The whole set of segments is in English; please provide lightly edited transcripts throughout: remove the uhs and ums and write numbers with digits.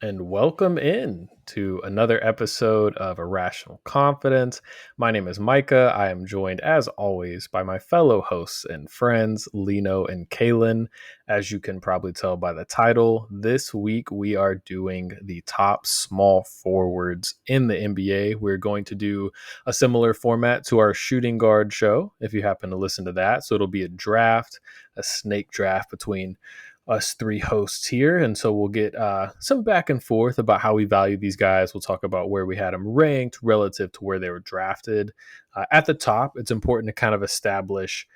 And welcome in to another episode of Irrational Confidence. My name is Micah. I am joined, as always, by my fellow hosts and friends, Lino and Caelan. As you can probably tell by the title, this week we are doing the top small forwards in the NBA. We're going to do a similar format to our shooting guard show, if you happen to listen to that. So it'll be a draft, a snake draft between us three hosts here. And so we'll get some back and forth about how we value these guys. We'll talk about where we had them ranked relative to where they were drafted. At the top, it's important to kind of establish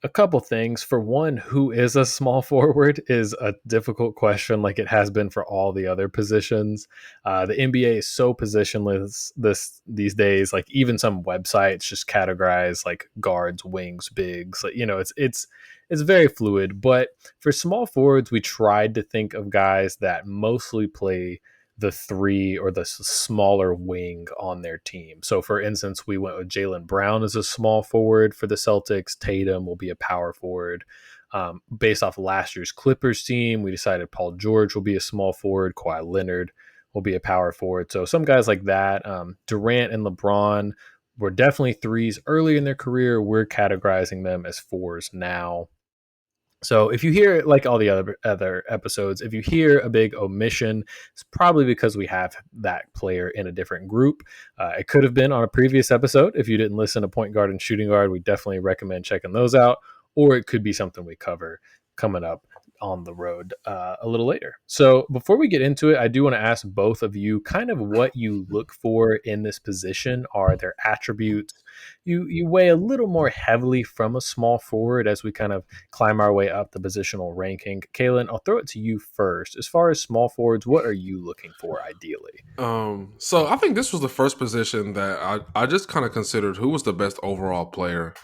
a couple things. For one, who is a small forward is a difficult question, like it has been for all the other positions. The NBA is so positionless these days. Like even some websites just categorize like guards, wings, bigs. Like it's very fluid. But for small forwards, we tried to think of guys that mostly play the three or the smaller wing on their team. So, for instance, we went with Jaylen Brown as a small forward for the Celtics. Tatum will be a power forward. Based off of last year's Clippers team, we decided Paul George will be a small forward. Kawhi Leonard will be a power forward. So, some guys like that. Durant and LeBron were definitely threes early in their career. We're categorizing them as fours now. So if you hear, like all the other episodes, if you hear a big omission, it's probably because we have that player in a different group. It could have been on a previous episode. If you didn't listen to point guard and shooting guard, we definitely recommend checking those out. Or it could be something we cover coming up on the road a little later. So before we get into it, I do want to ask both of you kind of what you look for in this position. Are there attributes you weigh a little more heavily from a small forward as we kind of climb our way up the positional ranking? Caelan, I'll throw it to you first. As far as small forwards, what are you looking for ideally? So I think this was the first position that I just kind of considered who was the best overall player.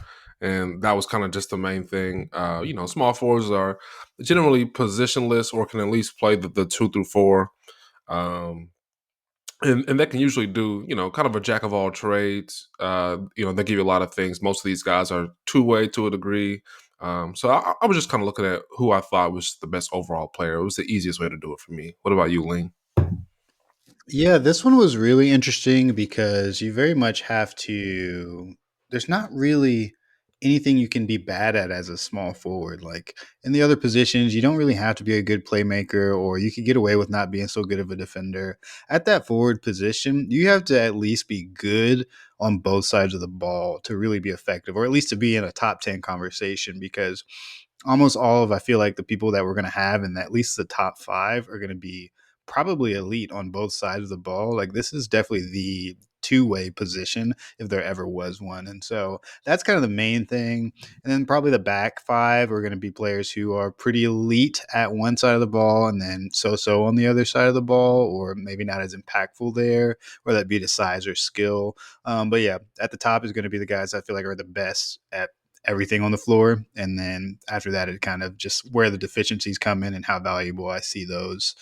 And that was kind of just the main thing. Small forwards are generally positionless or can at least play the two through four. Um, and they can usually do, kind of a jack of all trades. They give you a lot of things. Most of these guys are two-way to a degree. So I was just kind of looking at who I thought was the best overall player. It was the easiest way to do it for me. What about you, Ling? Yeah, this one was really interesting because you very much have to. There's not really anything you can be bad at as a small forward. Like in the other positions, you don't really have to be a good playmaker, or you could get away with not being so good of a defender. At that forward position, you have to at least be good on both sides of the ball to really be effective, or at least to be in a top 10 conversation because almost all of I feel like the people that we're going to have in at least the top five are going to be probably elite on both sides of the ball. Like this is definitely the two-way position if there ever was one. And so that's kind of the main thing. And then probably the back five are going to be players who are pretty elite at one side of the ball and then so-so on the other side of the ball, or maybe not as impactful there, whether that be to size or skill. But yeah, at the top is going to be the guys I feel like are the best at everything on the floor. And then after that, it kind of just where the deficiencies come in and how valuable I see those.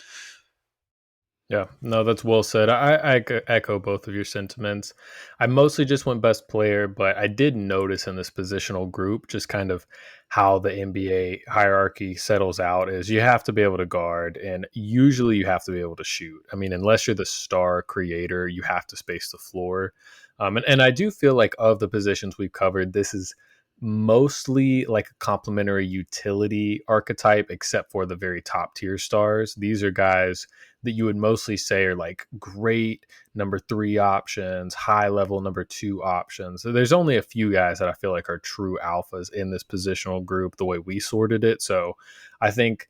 Yeah, no, that's well said. I echo both of your sentiments. I mostly just went best player, but I did notice in this positional group just kind of how the NBA hierarchy settles out is you have to be able to guard, and usually you have to be able to shoot. I mean, unless you're the star creator, you have to space the floor. And I do feel like of the positions we've covered, this is mostly like a complementary utility archetype, except for the very top tier stars. These are guys that you would mostly say are like great number three options, high level number two options. So there's only a few guys that I feel like are true alphas in this positional group, the way we sorted it. So I think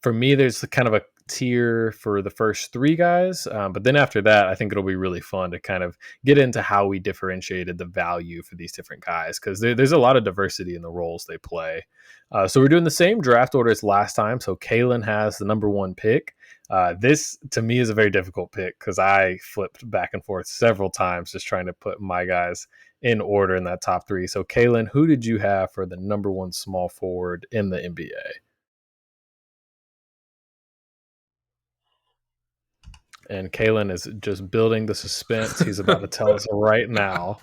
for me, there's kind of a tier for the first three guys. But then after that, I think it'll be really fun to kind of get into how we differentiated the value for these different guys because there's a lot of diversity in the roles they play. So we're doing the same draft order as last time. So Caelan has the number one pick. This to me is a very difficult pick because I flipped back and forth several times just trying to put my guys in order in that top three. So Caelan, who did you have for the number one small forward in the NBA? And Caelan is just building the suspense. He's about to tell us right now.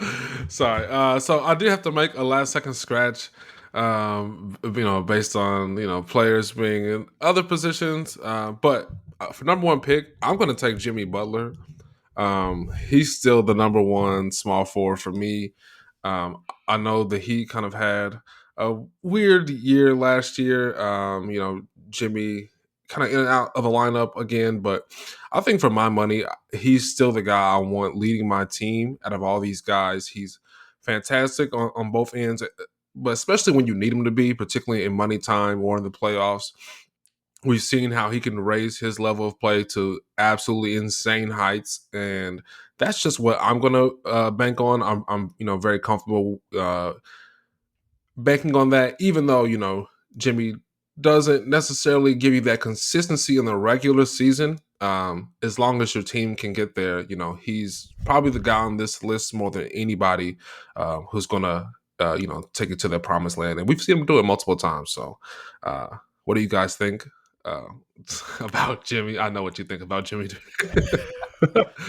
Sorry. So I do have to make a last second scratch, based on, players being in other positions. But for number one pick, I'm going to take Jimmy Butler. He's still the number one small forward for me. I know that he kind of had a weird year last year. Jimmy kind of in and out of the lineup again, but I think for my money, he's still the guy I want leading my team out of all these guys. He's fantastic on both ends, but especially when you need him to be, particularly in money time or in the playoffs. We've seen how he can raise his level of play to absolutely insane heights, and that's just what I'm going to bank on. I'm very comfortable banking on that, even though Jimmy doesn't necessarily give you that consistency in the regular season. As long as your team can get there, he's probably the guy on this list more than anybody who's going to take it to the promised land, and we've seen him do it multiple times. So, what do you guys think? Uh, about Jimmy? I know what you think about Jimmy.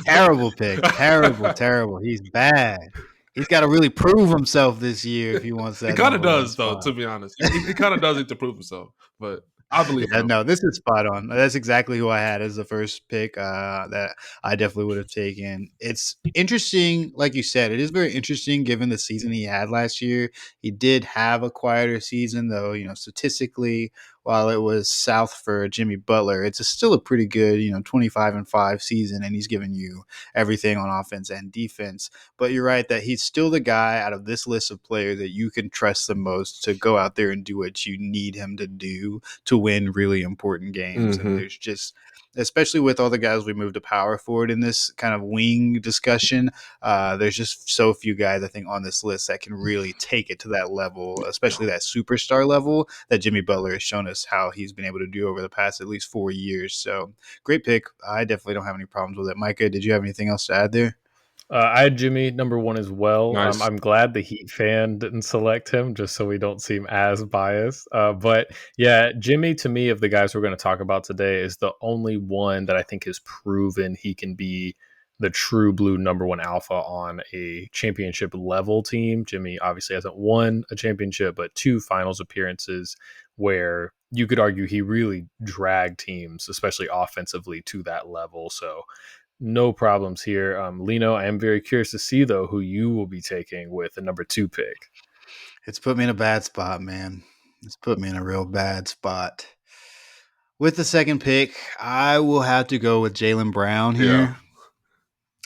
Terrible pick. Terrible. He's bad. He's got to really prove himself this year if he wants that. He kind of number one does, though, spot. to be honest. He kind of does it to prove himself, but I believe Yeah, him. no, this is spot on. That's exactly who I had as the first pick that I definitely would have taken. It's interesting, like you said, it is very interesting given the season he had last year. He did have a quieter season, though, statistically, while it was south for Jimmy Butler, it's still a pretty good, 25-5 season, and he's giving you everything on offense and defense. But you're right that he's still the guy out of this list of players that you can trust the most to go out there and do what you need him to do to win really important games. And there's just, especially with all the guys we moved to power forward in this kind of wing discussion, there's just so few guys I think on this list that can really take it to that level, especially that superstar level that Jimmy Butler has shown us how he's been able to do over the past at least 4 years. So great pick. I definitely don't have any problems with it. Micah, did you have anything else to add there? I had Jimmy number one as well. Nice. I'm glad the Heat fan didn't select him, just so we don't seem as biased. But yeah, Jimmy, to me, of the guys we're going to talk about today, is the only one that I think has proven he can be the true blue number one alpha on a championship level team. Jimmy obviously hasn't won a championship, but 2 finals appearances where you could argue he really dragged teams, especially offensively, to that level. So no problems here. Lino, I am very curious to see, though, who you will be taking with the number 2 pick. It's put me in a bad spot, man. It's put me in a real bad spot. With the second pick, I will have to go with Jaylen Brown here. Yeah.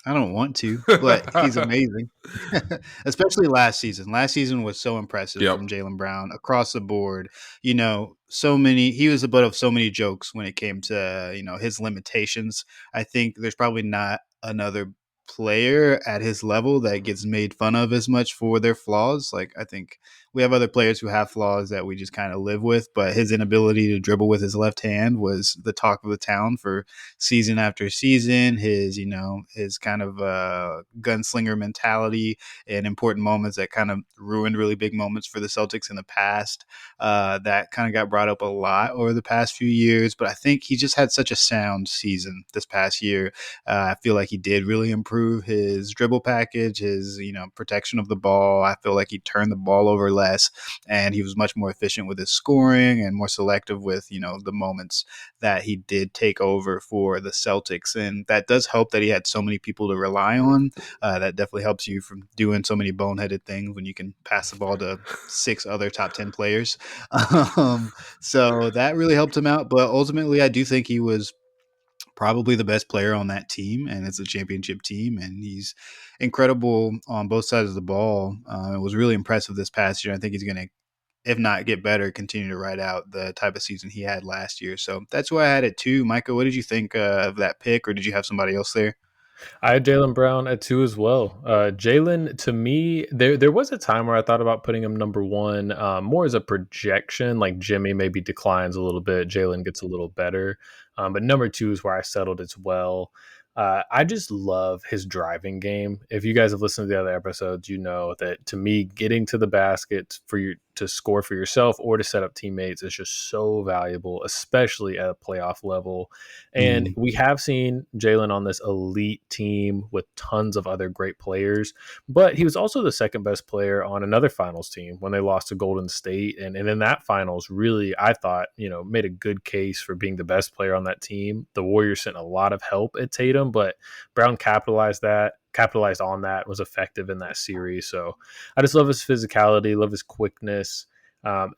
I don't want to, but he's amazing. Especially last season. Last season was so impressive from Jaylen Brown across the board. He was the butt of so many jokes when it came to, his limitations. I think there's probably not another player at his level that gets made fun of as much for their flaws. Like, I think we have other players who have flaws that we just kind of live with, but his inability to dribble with his left hand was the talk of the town for season after season. His kind of gunslinger mentality in important moments that kind of ruined really big moments for the Celtics in the past. That kind of got brought up a lot over the past few years, but I think he just had such a sound season this past year. I feel like he did really improve his dribble package, his protection of the ball. I feel like he turned the ball over less, and he was much more efficient with his scoring and more selective with the moments that he did take over for the Celtics. And that does help that he had so many people to rely on. That definitely helps you from doing so many boneheaded things when you can pass the ball to 6 other top 10 players. So that really helped him out. But ultimately, I do think he was probably the best player on that team, and it's a championship team, and he's incredible on both sides of the ball. It was really impressive this past year. I think he's going to, if not get better, continue to ride out the type of season he had last year. So that's why I had it too. Micah, what did you think of that pick, or did you have somebody else there? I had Jaylen Brown at 2 as well. Jaylen, to me, there was a time where I thought about putting him number 1, more as a projection. Like Jimmy maybe declines a little bit, Jaylen gets a little better. But number 2 is where I settled as well. I just love his driving game. If you guys have listened to the other episodes, you know that to me, getting to the basket for to score for yourself or to set up teammates is just so valuable, especially at a playoff level. And Mhm. we have seen Jalen on this elite team with tons of other great players, but he was also the second best player on another finals team when they lost to Golden State. And in that finals, really, I thought, made a good case for being the best player on that team. The Warriors sent a lot of help at Tatum, but Brown capitalized on that, was effective in that series. So I just love his physicality, love his quickness.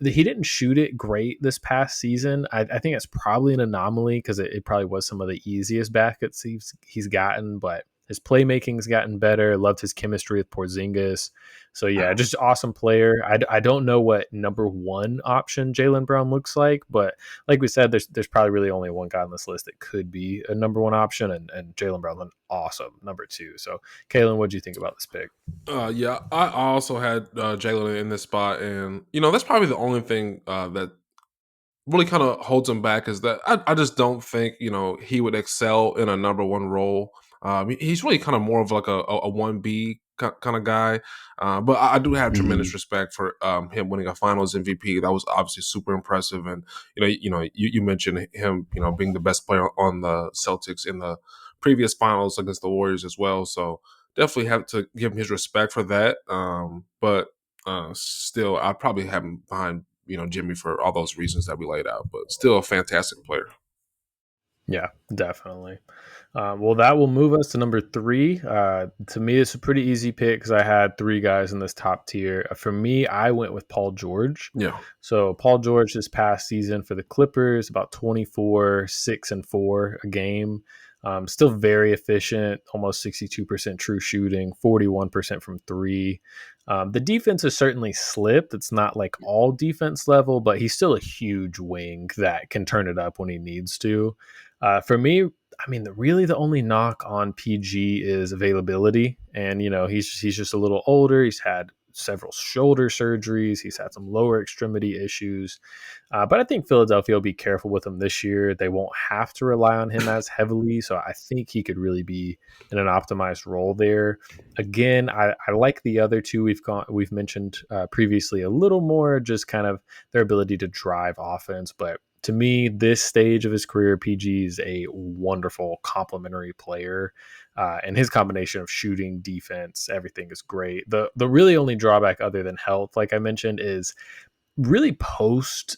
He didn't shoot it great this past season. I think it's probably an anomaly because it probably was some of the easiest baskets he's gotten, but his playmaking's gotten better. Loved his chemistry with Porzingis. So yeah, just awesome player. I don't know what number one option Jaylen Brown looks like, but like we said, there's probably really only one guy on this list that could be a number one option, and Jaylen Brown's an awesome number two. So Caelan, what do you think about this pick? Yeah, I also had Jalen in this spot, and that's probably the only thing that really kind of holds him back is that I just don't think he would excel in a number one role. He's really kind of more of like a 1B kind of guy, but I do have tremendous Mhm. respect for him winning a Finals MVP. That was obviously super impressive, and you mentioned him being the best player on the Celtics in the previous Finals against the Warriors as well. So definitely have to give him his respect for that. But still, I probably have him behind Jimmy for all those reasons that we laid out, but still a fantastic player. Yeah, definitely. Well, that will move us to number three. To me, it's a pretty easy pick because I had three guys in this top tier. For me, I went with Paul George. Yeah. So Paul George this past season for the Clippers, about 24, 6 and 4 a game. Still very efficient, almost 62% true shooting, 41% from three. The defense has certainly slipped. It's not like all defense level, but he's still a huge wing that can turn it up when he needs to. For me, I mean, really the only knock on PG is availability, and he's just a little older. He's had several shoulder surgeries. He's had some lower extremity issues, but I think Philadelphia will be careful with him this year. They won't have to rely on him as heavily, so I think he could really be in an optimized role there. Again, I like the other two we've mentioned previously a little more, just kind of their ability to drive offense, but to me, this stage of his career, PG is a wonderful complementary player, and his combination of shooting, defense, everything is great. The really only drawback, other than health, like I mentioned, is really post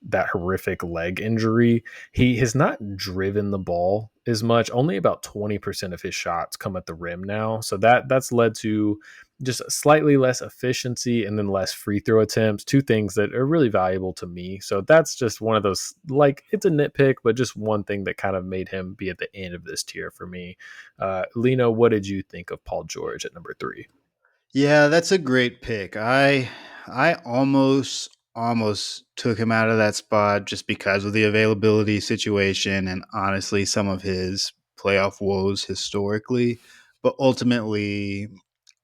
that horrific leg injury, he has not driven the ball as much. Only about 20% of his shots come at the rim now. So that's led to just slightly less efficiency and then less free throw attempts, two things that are really valuable to me. So that's just one of those, like, it's a nitpick, but just one thing that kind of made him be at the end of this tier for me. Lino, what did you think of Paul George at number three? Yeah, that's a great pick. I almost took him out of that spot just because of the availability situation and honestly some of his playoff woes historically. But ultimately,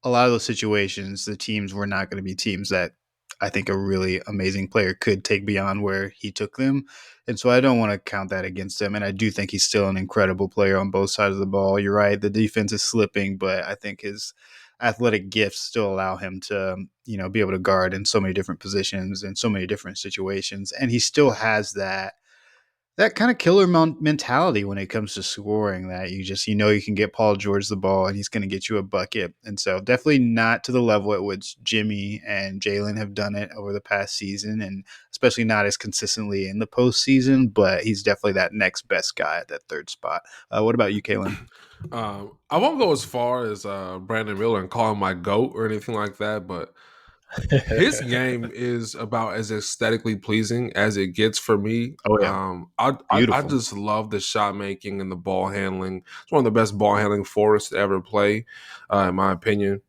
a lot of those situations, the teams were not going to be teams that I think a really amazing player could take beyond where he took them. And so I don't want to count that against him. And I do think he's still an incredible player on both sides of the ball. You're right, the defense is slipping, but I think his athletic gifts still allow him to, be able to guard in so many different positions and so many different situations. And he still has that kind of killer mentality when it comes to scoring that you just, you can get Paul George the ball and he's going to get you a bucket. And so definitely not to the level at which Jimmy and Jalen have done it over the past season, and especially not as consistently in the postseason, but he's definitely that next best guy at that third spot. What about you, Caelan? I won't go as far as Brandon Miller and call him my GOAT or anything like that, but his game is about as aesthetically pleasing as it gets for me. Oh, yeah. I Beautiful. just love the shot making and the ball handling. It's one of the best ball handling forwards to ever play, in my opinion.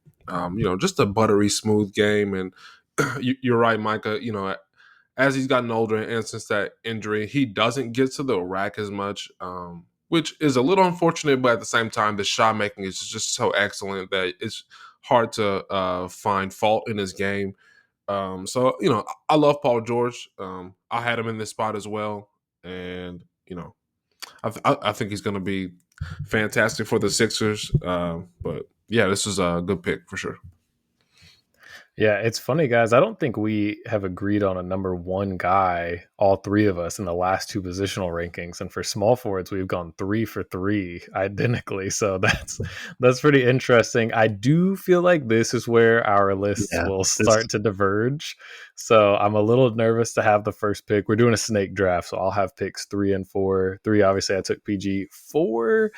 Just a buttery smooth game, and you're right, Micah. As he's gotten older and since that injury, he doesn't get to the rack as much, which is a little unfortunate. But at the same time, the shot making is just so excellent that it's hard to find fault in his game. So I love Paul George. I had him in this spot as well, and I think he's going to be fantastic for the Sixers. But yeah, this is a good pick for sure. Yeah, it's funny, guys. I don't think we have agreed on a number one guy, all three of us, in the last two positional rankings. And for small forwards, we've gone 3 for 3 identically. So that's pretty interesting. I do feel like this is where our lists Yeah, will this start to diverge. So I'm a little nervous to have the first pick. We're doing a snake draft, so I'll have picks 3 and 4. 3, obviously, I took PG. 4,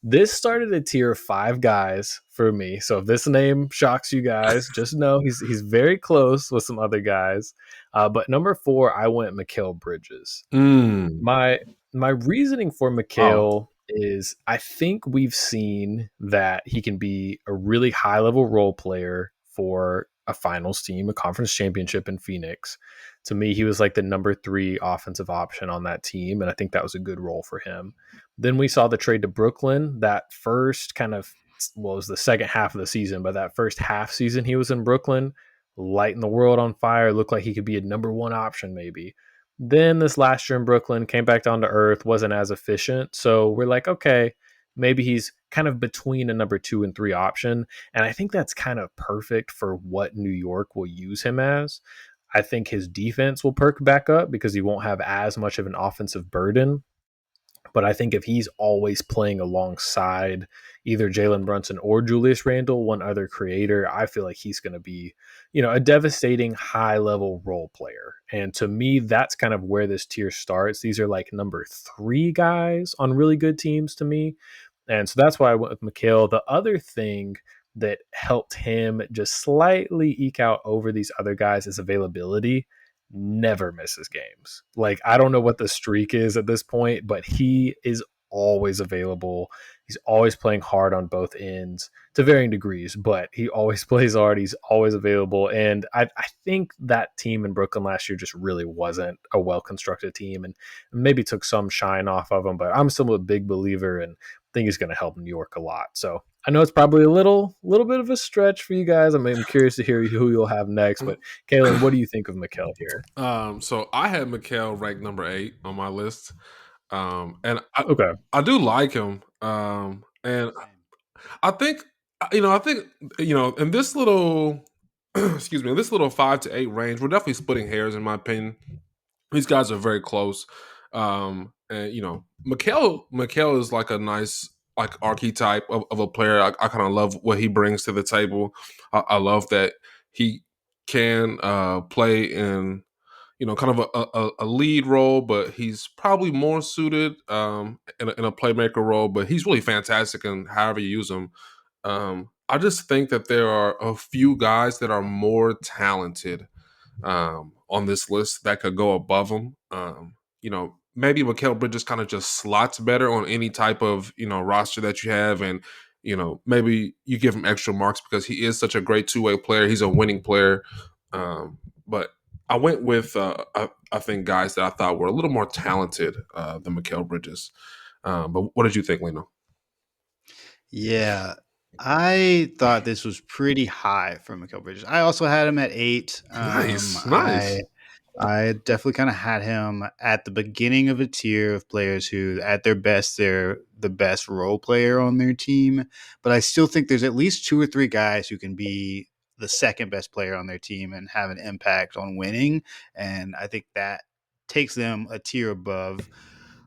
this started a tier of 5 guys for me. So if this name shocks you guys, just know he's very close with some other guys. But number 4, I went Mikal Bridges. Mm. My my reasoning for Wow. Mikal is I think we've seen that he can be a really high level role player for a finals team, a conference championship in Phoenix. To me, he was like the number 3 offensive option on that team, and I think that was a good role for him. Then we saw the trade to Brooklyn. That first kind of, well, it was the second half of the season, but that first half season he was in Brooklyn, lighting the world on fire, looked like he could be a number 1 option maybe. Then this last year in Brooklyn came back down to earth, wasn't as efficient. So we're like, okay, maybe he's kind of between a number 2 and 3 option. And I think that's kind of perfect for what New York will use him as. I think his defense will perk back up because he won't have as much of an offensive burden. But I think if he's always playing alongside either Jalen Brunson or Julius Randle, one other creator, I feel like he's going to be, a devastating high level role player. And to me, that's kind of where this tier starts. These are like number 3 guys on really good teams to me. And so that's why I went with Mikal. The other thing that helped him just slightly eke out over these other guys is availability. Never misses games. Like, I don't know what the streak is at this point, but he is always available. He's always playing hard on both ends to varying degrees, but he always plays hard. He's always available. And I think that team in Brooklyn last year just really wasn't a well constructed team and maybe took some shine off of him. But I'm still a big believer and think he's going to help New York a lot. So I know it's probably a little bit of a stretch for you guys. I'm curious to hear who you'll have next. But Caelan, what do you think of Mikal here? So I had Mikal ranked number 8 on my list, and Okay. I do like him, and I think in this little excuse me, in this little 5 to 8 range, we're definitely splitting hairs in my opinion. These guys are very close, and Mikal is like a nice like archetype of a player. I kind of love what he brings to the table. I love that he can play in kind of a lead role, but he's probably more suited in a playmaker role. But he's really fantastic in however you use him. I just think that there are a few guys that are more talented on this list that could go above him. Maybe Mikal Bridges kind of just slots better on any type of roster that you have, and maybe you give him extra marks because he is such a great 2-way player. He's a winning player, but I went with I think guys that I thought were a little more talented than Mikal Bridges. But what did you think, Lino? Yeah, I thought this was pretty high for Mikal Bridges. I also had him at 8. Nice. I definitely kind of had him at the beginning of a tier of players who, at their best, they're the best role player on their team. But I still think there's at least 2 or 3 guys who can be the second best player on their team and have an impact on winning. And I think that takes them a tier above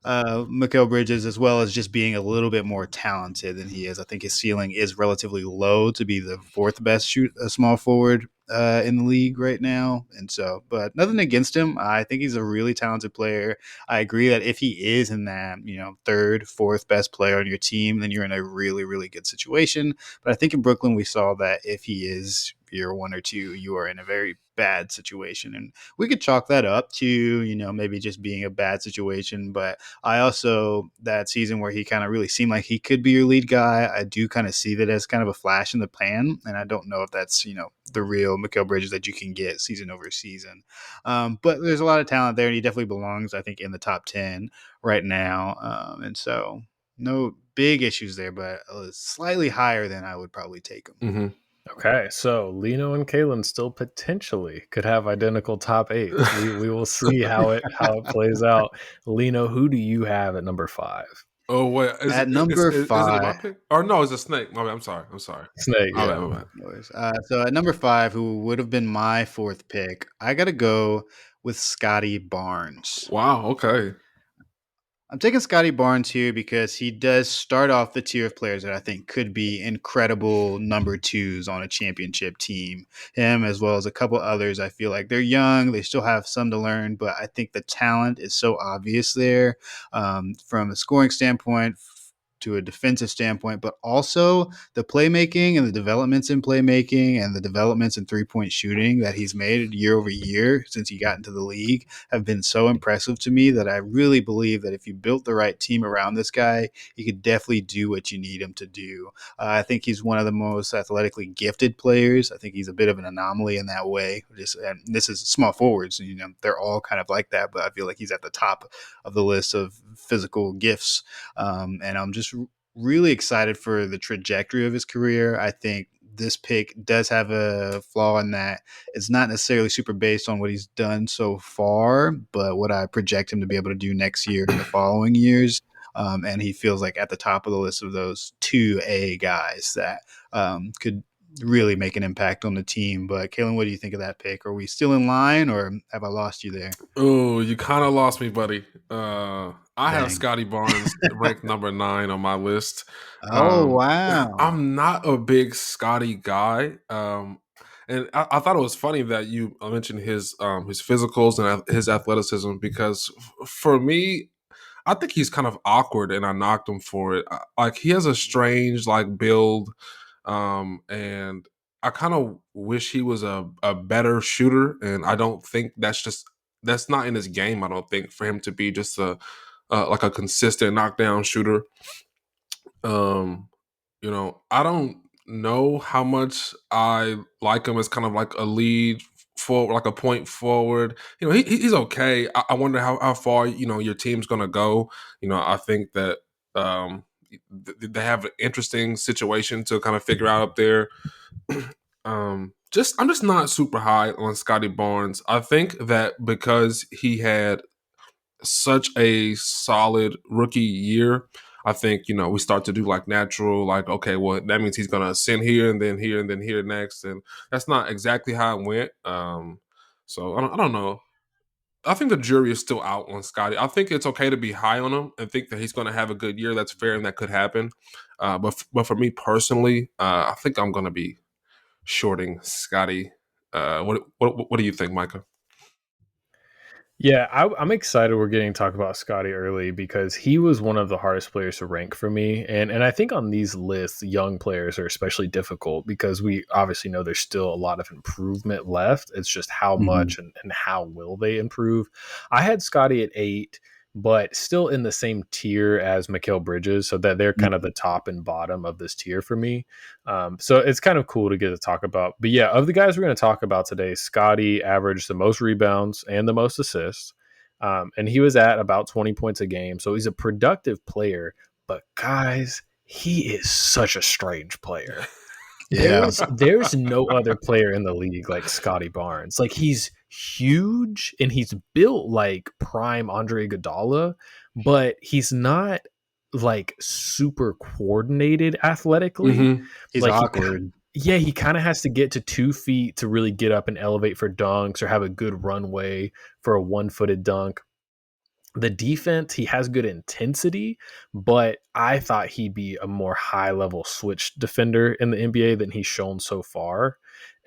Mikal Bridges, as well as just being a little bit more talented than he is. I think his ceiling is relatively low to be the 4th best small forward in the league right now. And so, but nothing against him. I think he's a really talented player. I agree that if he is in that, 3rd, 4th best player on your team, then you're in a really, really good situation. But I think in Brooklyn, we saw that if he is year 1 or 2, you are in a very bad situation. And we could chalk that up to, maybe just being a bad situation. But I also, that season where he kind of really seemed like he could be your lead guy, I do kind of see that as kind of a flash in the pan. And I don't know if that's, the real Mikal Bridges that you can get season over season. But there's a lot of talent there, and he definitely belongs, I think, in the top 10 right now. And so no big issues there, but slightly higher than I would probably take him. Mm-hmm. Okay, so Lino and Caelan still potentially could have identical top 8s. We will see how it plays out. Lino, who do you have at number 5? Oh wait, At number is it my 5, pick? Or no, it's a snake. My bad, I'm sorry. I'm sorry. Snake, My bad. yeah. My bad. no worries. So at number 5, who would have been my fourth pick, I got to go with Scottie Barnes. Wow. Okay. I'm taking Scottie Barnes here because he does start off the tier of players that I think could be incredible number twos on a championship team. Him, as well as a couple others, I feel like they're young, they still have some to learn, but I think the talent is so obvious there, from a scoring standpoint to a defensive standpoint, but also the playmaking and the developments in playmaking and the developments in 3-point shooting that he's made year over year since he got into the league have been so impressive to me that I really believe that if you built the right team around this guy, he could definitely do what you need him to do. I think he's one of the most athletically gifted players. I think he's a bit of an anomaly in that way. And this is small forwards, they're all kind of like that, but I feel like he's at the top of the list of physical gifts. And I'm just really excited for the trajectory of his career. I think this pick does have a flaw in that it's not necessarily super based on what he's done so far, but what I project him to be able to do next year and the following years. And he feels like at the top of the list of those 2A guys that could really make an impact on the team. But Caelan, what do you think of that pick? Are we still in line, or have I lost you there? Oh, you kind of lost me, buddy. I have Dang. Scottie Barnes ranked number 9 on my list. Oh, wow. I'm not a big Scottie guy. And I thought it was funny that you mentioned his physicals and his athleticism because for me, I think he's kind of awkward, and I knocked him for it. Like he has a strange like build, and I kind of wish he was a better shooter. And I don't think that's not in his game. I don't think for him to be just a like a consistent knockdown shooter. Um, I don't know how much I like him as kind of like a lead forward, like a point forward. He's okay. I wonder how far your team's gonna go. I think that um, they have an interesting situation to kind of figure out up there. I'm just not super high on Scottie Barnes. I think that because he had such a solid rookie year, I think, we start to do like natural, like, okay, well, that means he's going to ascend here and then here and then here next. And that's not exactly how it went. So I don't know. I think the jury is still out on Scottie. I think it's okay to be high on him and think that he's going to have a good year. That's fair and that could happen. But for me personally, I think I'm going to be shorting Scottie. What do you think, Micah? Yeah, I'm excited we're getting to talk about Scotty early because he was one of the hardest players to rank for me. And I think on these lists, young players are especially difficult because we obviously know there's still a lot of improvement left. It's just how much and how will they improve. I had Scotty at 8, but still in the same tier as Mikal Bridges, so that they're kind of the top and bottom of this tier for me. So it's kind of cool to get to talk about. But yeah, of the guys we're going to talk about today, Scotty averaged the most rebounds and the most assists. And he was at about 20 points a game. So he's a productive player. But guys, he is such a strange player. Yeah. There's no other player in the league like Scottie Barnes. Like he's huge and he's built like prime Andre Iguodala, but he's not like super coordinated athletically. Mm-hmm. He's Like awkward. he kind of has to get to 2 feet to really get up and elevate for dunks or have a good runway for a 1-footed dunk. The defense, he has good intensity, but I thought he'd be a more high-level switch defender in the NBA than he's shown so far,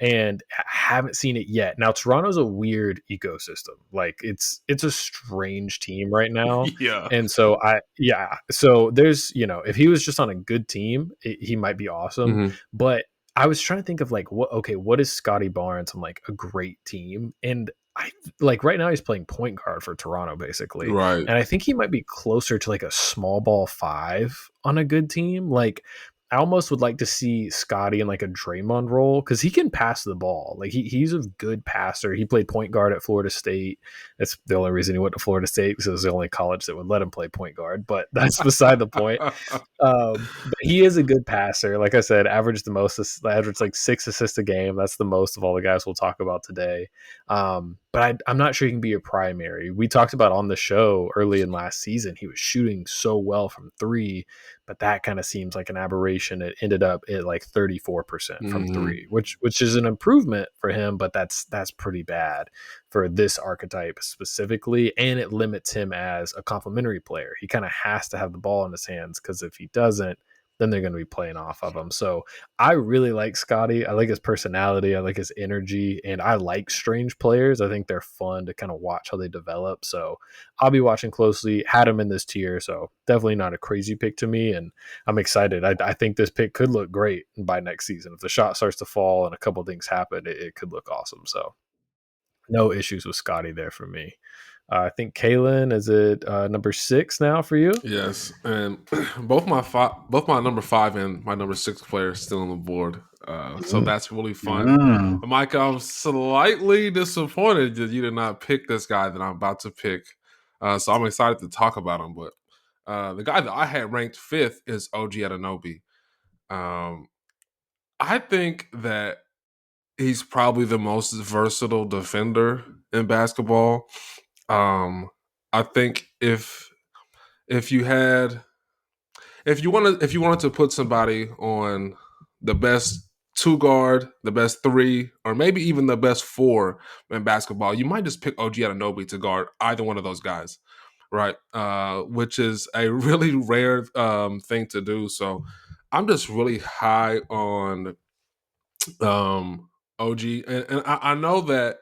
and I haven't seen it yet. Now, Toronto's a weird ecosystem. Like, it's a strange team right now, Yeah. and so so there's, if he was just on a good team, he might be awesome, Mm-hmm. but I was trying to think of, like, what is Scottie Barnes on, like, a great team? And I like right now he's playing point guard for Toronto basically. Right. And I think he might be closer to like a small ball 5 on a good team. Like I almost would like to see Scotty in like a Draymond role because he can pass the ball. Like he's a good passer. He played point guard at Florida State. That's the only reason he went to Florida State because it was the only college that would let him play point guard. But that's beside the point. But he is a good passer. Like I said, averaged like 6 assists a game. That's the most of all the guys we'll talk about today. But I'm not sure he can be your primary. We talked about on the show early in last season, he was shooting so well from three, but that kind of seems like an aberration. It ended up at like 34% from Hmm. three, which is an improvement for him, but that's pretty bad for this archetype specifically, and it limits him as a complementary player. He kind of has to have the ball in his hands, because if he doesn't, then they're going to be playing off of him. So I really like Scottie. I like his personality. I like his energy, and I like strange players. I think they're fun to kind of watch how they develop. So I'll be watching closely. Had him in this tier, so definitely not a crazy pick to me, and I'm excited. I think this pick could look great by next season. If the shot starts to fall and a couple things happen, it could look awesome. So no issues with Scottie there for me. I think Caelan is it number 6 now for you? Yes, and both my number 5 and my number 6 player are still on the board. So Mm. that's really fun. Oh. Mike, I'm slightly disappointed that you did not pick this guy that I'm about to pick. So I'm excited to talk about him. But the guy that I had ranked 5th is OG Anunoby. Um, I think that he's probably the most versatile defender in basketball. Um, I think if you had if you wanted to put somebody on the best two guard, the best three, or maybe even the best four in basketball, you might just pick OG Anunoby to guard either one of those guys, right? Which is a really rare thing to do. So I'm just really high on OG, and I know that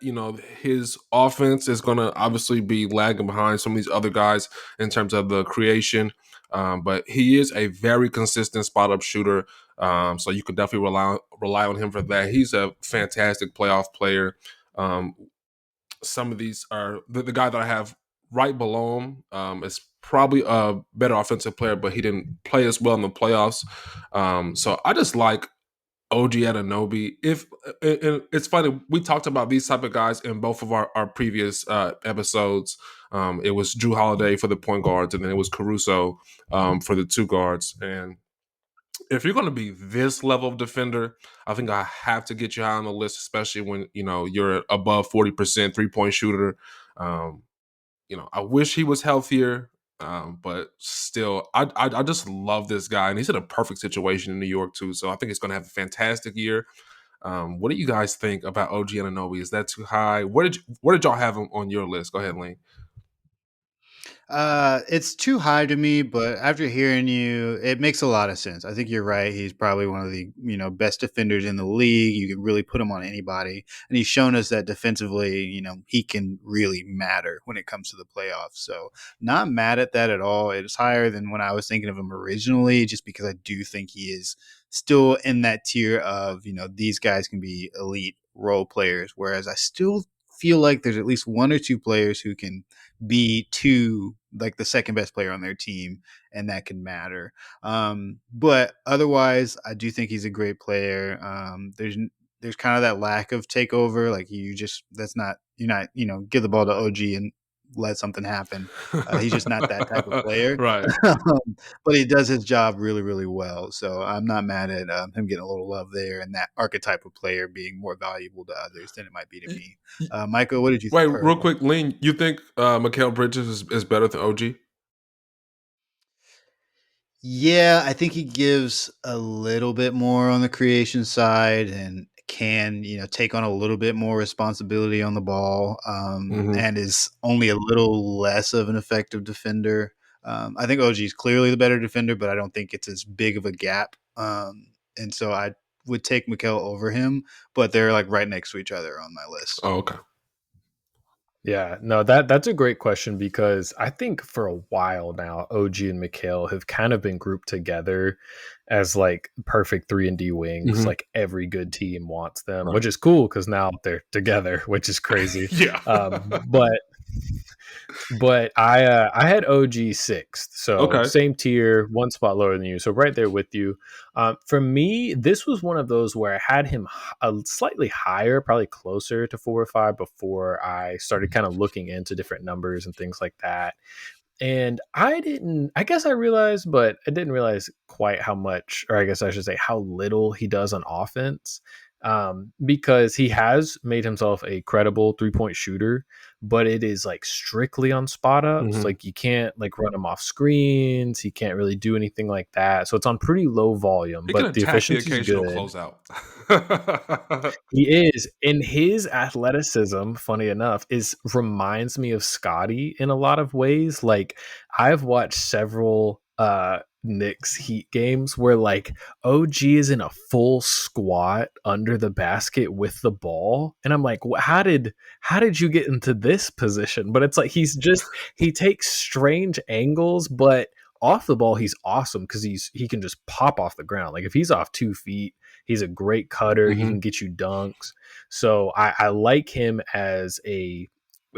his offense is going to obviously be lagging behind some of these other guys in terms of the creation, but he is a very consistent spot up shooter. So you can definitely rely on him for that. He's a fantastic playoff player. Um, some of these are the guy that I have right below him is probably a better offensive player, but he didn't play as well in the playoffs. So I just like OG Anunoby. If and it's funny, we talked about these type of guys in both of our previous episodes. It was Drew Holiday for the point guards, and then it was Caruso for the two guards. And if you're going to be this level of defender, I think I have to get you high on the list, especially when you're above 40% 3-point shooter. Um, I wish he was healthier, but still, I just love this guy, and he's in a perfect situation in New York too. So I think he's going to have a fantastic year. What do you guys think about OG Anunoby? Is that too high? Where did y'all have him on your list? Go ahead, Lane. It's too high to me, but after hearing you, it makes a lot of sense. I think you're right. He's probably one of the best defenders in the league. You can really put him on anybody, and he's shown us that defensively, he can really matter when it comes to the playoffs. So, not mad at that at all. It's higher than when I was thinking of him originally, just because I do think he is still in that tier of these guys can be elite role players, whereas I still feel like there's at least one or two players who can be two like the second best player on their team, and that can matter. But otherwise, I do think he's a great player. There's kind of that lack of takeover. Like that's not you're not give the ball to OG and let something happen. He's just not that type of player. Right. But he does his job really, really well. So I'm not mad at him getting a little love there, and that archetype of player being more valuable to others than it might be to me. Michael, what did you Wait, think? real quick, Lane. You think Mikal Bridges is better than OG? Yeah, I think he gives a little bit more on the creation side and can, take on a little bit more responsibility on the ball, Mm-hmm. and is only a little less of an effective defender. I think OG is clearly the better defender, but I don't think it's as big of a gap. And so I would take Mikal over him, but they're like right next to each other on my list. Oh, okay. Yeah, no, that's a great question, because I think for a while now, OG and Mikhail have kind of been grouped together as like perfect 3 and D wings. Mm-hmm. Like every good team wants them, Right. which is cool because now they're together, which is crazy. Yeah. But I had OG sixth, so Okay. same tier, one spot lower than you, so right there with you. For me, this was one of those where I had him slightly higher, probably closer to 4 or 5, before I started kind of looking into different numbers and things like that. And I guess I realized, but I didn't realize quite how much, or I guess I should say how little he does on offense. because he has made himself a credible 3-point shooter, but it is like strictly on spot ups. Mhm. Like you can't like run him off screens. He can't really do anything like that. So it's on pretty low volume, He can but the attack the efficiency is occasional good. closeout. He is, and his athleticism, funny enough, reminds me of Scottie in a lot of ways. Like I've watched several Knicks Heat games where like OG is in a full squat under the basket with the ball, and I'm like, how did you get into this position? But it's like he takes strange angles, but off the ball he's awesome because he can just pop off the ground. Like if he's off 2 feet, he's a great cutter. He Mhm. can get you dunks. So I like him as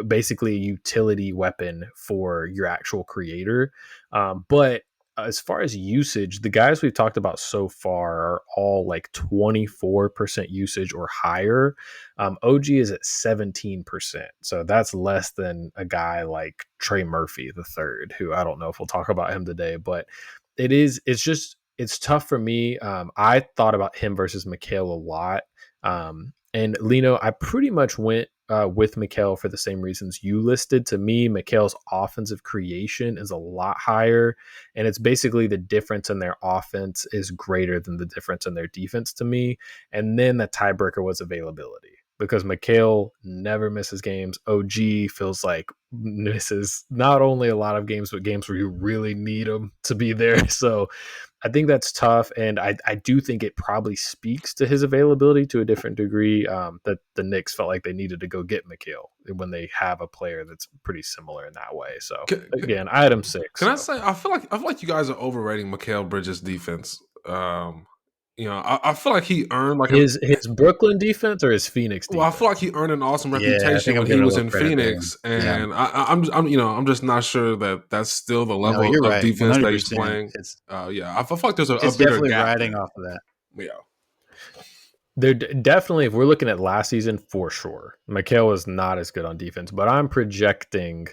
basically a utility weapon for your actual creator. But as far as usage, the guys we've talked about so far are all like 24% usage or higher. OG is at 17%. So that's less than a guy like Trey Murphy the third, who I don't know if we'll talk about him today, but it's tough for me. I thought about him versus Mikal a lot. And Lino, I pretty much went with Mikal for the same reasons you listed. To me, Mikal's offensive creation is a lot higher, and it's basically the difference in their offense is greater than the difference in their defense to me. And then the tiebreaker was availability because Mikal never misses games. OG feels like misses not only a lot of games, but games where you really need him to be there. So I think that's tough, and I do think it probably speaks to his availability to a different degree, that the Knicks felt like they needed to go get Mikal when they have a player that's pretty similar in that way. So again, I had him 6. Can I So. say I feel like you guys are overrating Mikal Bridges' defense. I feel like he earned like His Brooklyn defense or his Phoenix defense? I feel like he earned an awesome Yeah, I reputation think I'm when he giving a was little in credit there. Phoenix, Yeah. and I'm just not sure that that's still the No, level you're of right. defense that he's 100%. playing. I feel like there's a It's bigger definitely gap riding there. off of that. Yeah. They're definitely, if we're looking at last season, for sure, Mikal was not as good on defense, but I'm projecting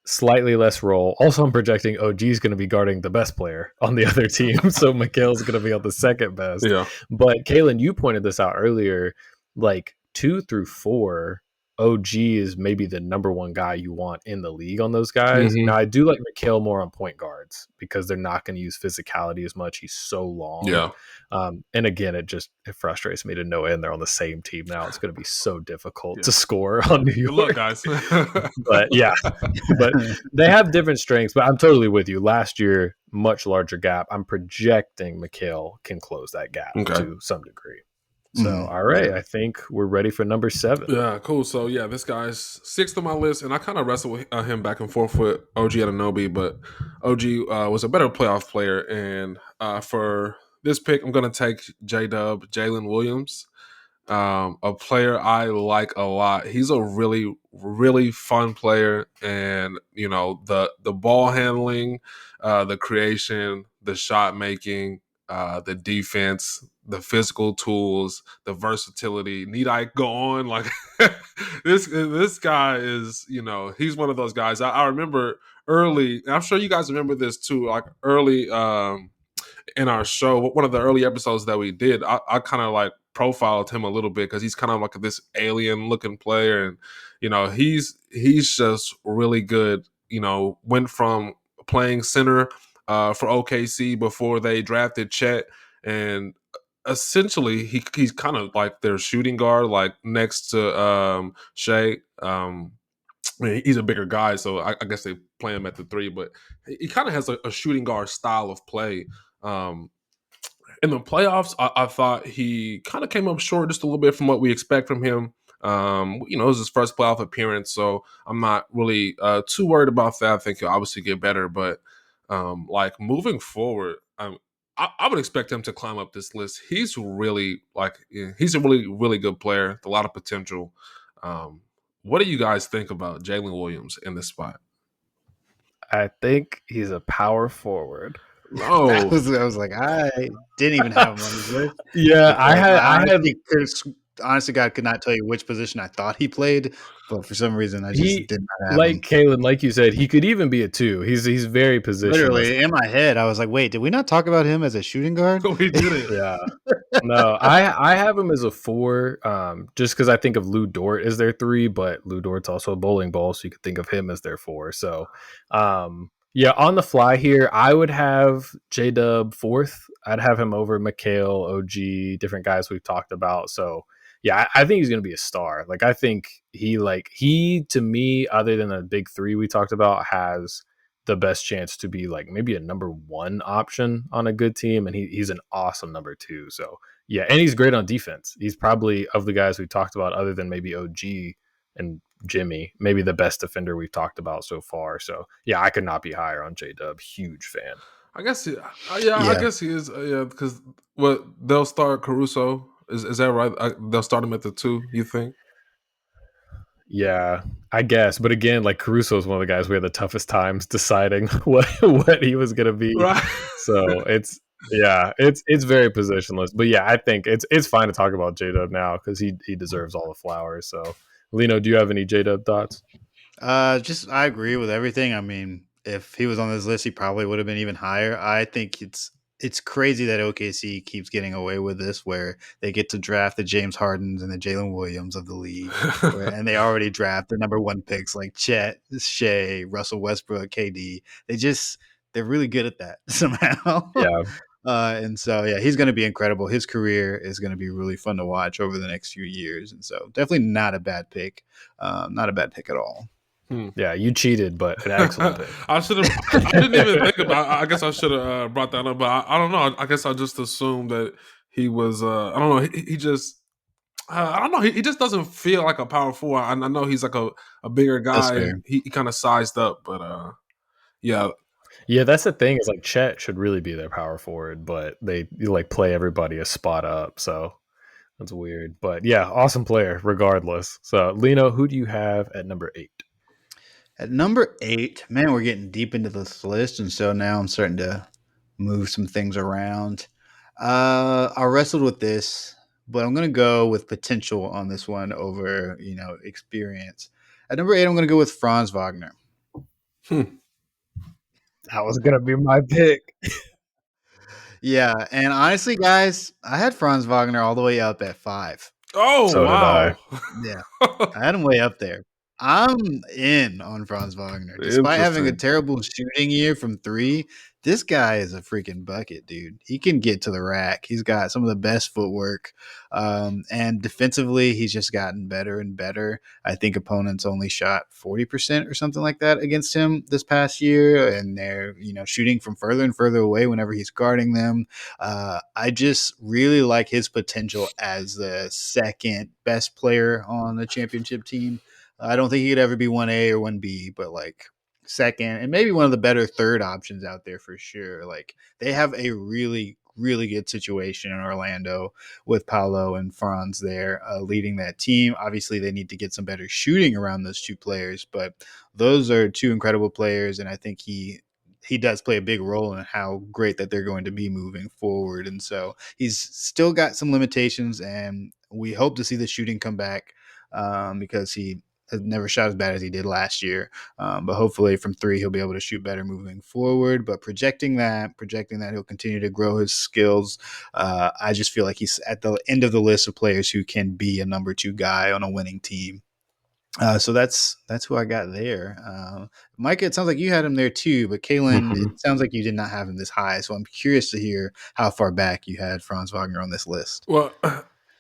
slightly less role. Also, I'm projecting OG is going to be guarding the best player on the other team, so Mikal's going to be on the second best. Yeah. But Caelan, you pointed this out earlier, like 2 through 4, OG is maybe the number one guy you want in the league on those guys. Mhm. Now, I do like Mikal more on point guards because they're not going to use physicality as much. He's so long. Yeah. And again, it frustrates me to no end they're on the same team now. It's going to be so difficult to score on New York. Good luck, guys. But yeah, but they have different strengths. But I'm totally with you. Last year, much larger gap. I'm projecting Mikal can close that gap to some degree. So, all right, I think we're ready for number 7. Yeah, cool. So, yeah, this guy's 6th on my list, and I kind of wrestled with him back and forth with OG Anunoby, but OG was a better playoff player. And for this pick, I'm going to take J-Dub, Jalen Williams, a player I like a lot. He's a really, really fun player, and, the ball handling, the creation, the shot making, the defense, the physical tools, the versatility. Need I go on? Like this guy is, he's one of those guys. I remember early, and I'm sure you guys remember this too, like early in our show, one of the early episodes that we did, I kind of like profiled him a little bit because he's kind of like this alien looking player, and he's just really good. Went from playing center for OKC before they drafted Chet, and essentially he's kind of like their shooting guard, like next to Shea. I mean, he's a bigger guy, so I guess they play him at the 3, but he kind of has a shooting guard style of play. In the playoffs, I thought he kind of came up short just a little bit from what we expect from him. It was his first playoff appearance, so I'm not really too worried about that. I think he'll obviously get better, but like moving forward, I would expect him to climb up this list. He's really he's a really, really good player with a lot of potential. What do you guys think about Jalen Williams in this spot? I think he's a power forward. No, I was like, I didn't even have him on this list. Yeah, I had think honestly, God could not tell you which position I thought he played, but for some reason, I just He did not have like him. Caelan, like you said, he could even be a 2. He's very positionless. Literally, in my head, I was like, wait, did we not talk about him as a shooting guard? We did it. Yeah. No, I have him as a 4, just because I think of Lou Dort as their 3, but Lou Dort's also a bowling ball, so you could think of him as their 4. So, yeah, on the fly here, I would have J Dub 4th. I'd have him over Mikal, OG, different guys we've talked about. So, yeah, I think he's going to be a star. Like, I think he to me, other than the big 3 we talked about, has the best chance to be like maybe a number 1 option on a good team, and he's an awesome number 2. So yeah, and he's great on defense. He's probably, of the guys we talked about, other than maybe OG and Jimmy, maybe the best defender we've talked about so far. So yeah, I could not be higher on J Dub. Huge fan. I guess I Yeah. guess he is. Yeah, because they'll start Caruso. Is that right? They'll start him at the 2. You think? Yeah, I guess. But again, like Caruso is one of the guys we had the toughest times deciding what he was going to be. Right. So it's very positionless. But yeah, I think it's fine to talk about J Dub now because he deserves all the flowers. So, Lino, do you have any J Dub thoughts? Just I agree with everything. I mean, if he was on this list, he probably would have been even higher. I think it's crazy that OKC keeps getting away with this, where they get to draft the James Hardens and the Jalen Williams of the league, and they already draft the number 1 picks like Chet, Shea, Russell Westbrook, KD. They're really good at that somehow. Yeah, And so, yeah, he's going to be incredible. His career is going to be really fun to watch over the next few years. And so, definitely not a bad pick. Not a bad pick at all. yeah, you cheated, but an excellent pick. I should have. I didn't even think about. I guess I should have brought that up, but I don't know. I guess I just assumed that he was. I don't know. He just. I don't know. He just doesn't feel like a power forward. I know he's like a bigger That's guy. fair. And he kind of sized up, but yeah. Yeah, that's the thing. Is like Chet should really be their power forward, but they like play everybody a spot up. So that's weird. But yeah, awesome player regardless. So Lino, who do you have at number 8? At number 8, man, we're getting deep into this list. And so now I'm starting to move some things around. I wrestled with this, but I'm going to go with potential on this one over, experience. At number 8, I'm going to go with Franz Wagner. That was gonna be my pick. Yeah, and honestly, guys, I had Franz Wagner all the way up at 5. Oh, So wow. Yeah, I had him way up there. I'm in on Franz Wagner. Despite having a Interesting. terrible shooting year from 3, this guy is a freaking bucket, dude. He can get to the rack. He's got some of the best footwork. And defensively, he's just gotten better and better. I think opponents only shot 40% or something like that against him this past year. And they're, shooting from further and further away whenever he's guarding them. I just really like his potential as the second best player on the championship team. I don't think he could ever be 1A or 1B, but like second and maybe one of the better third options out there for sure. Like they have a really, really good situation in Orlando with Paolo and Franz there leading that team. Obviously, they need to get some better shooting around those 2 players, but those are 2 incredible players, and I think he does play a big role in how great that they're going to be moving forward. And so he's still got some limitations, and we hope to see the shooting come back because he has never shot as bad as he did last year. But hopefully from 3, he'll be able to shoot better moving forward. But projecting that he'll continue to grow his skills. I just feel like he's at the end of the list of players who can be a number 2 guy on a winning team. So that's who I got there. Micah, it sounds like you had him there too, but Caelan, it sounds like you did not have him this high. So I'm curious to hear how far back you had Franz Wagner on this list. Well,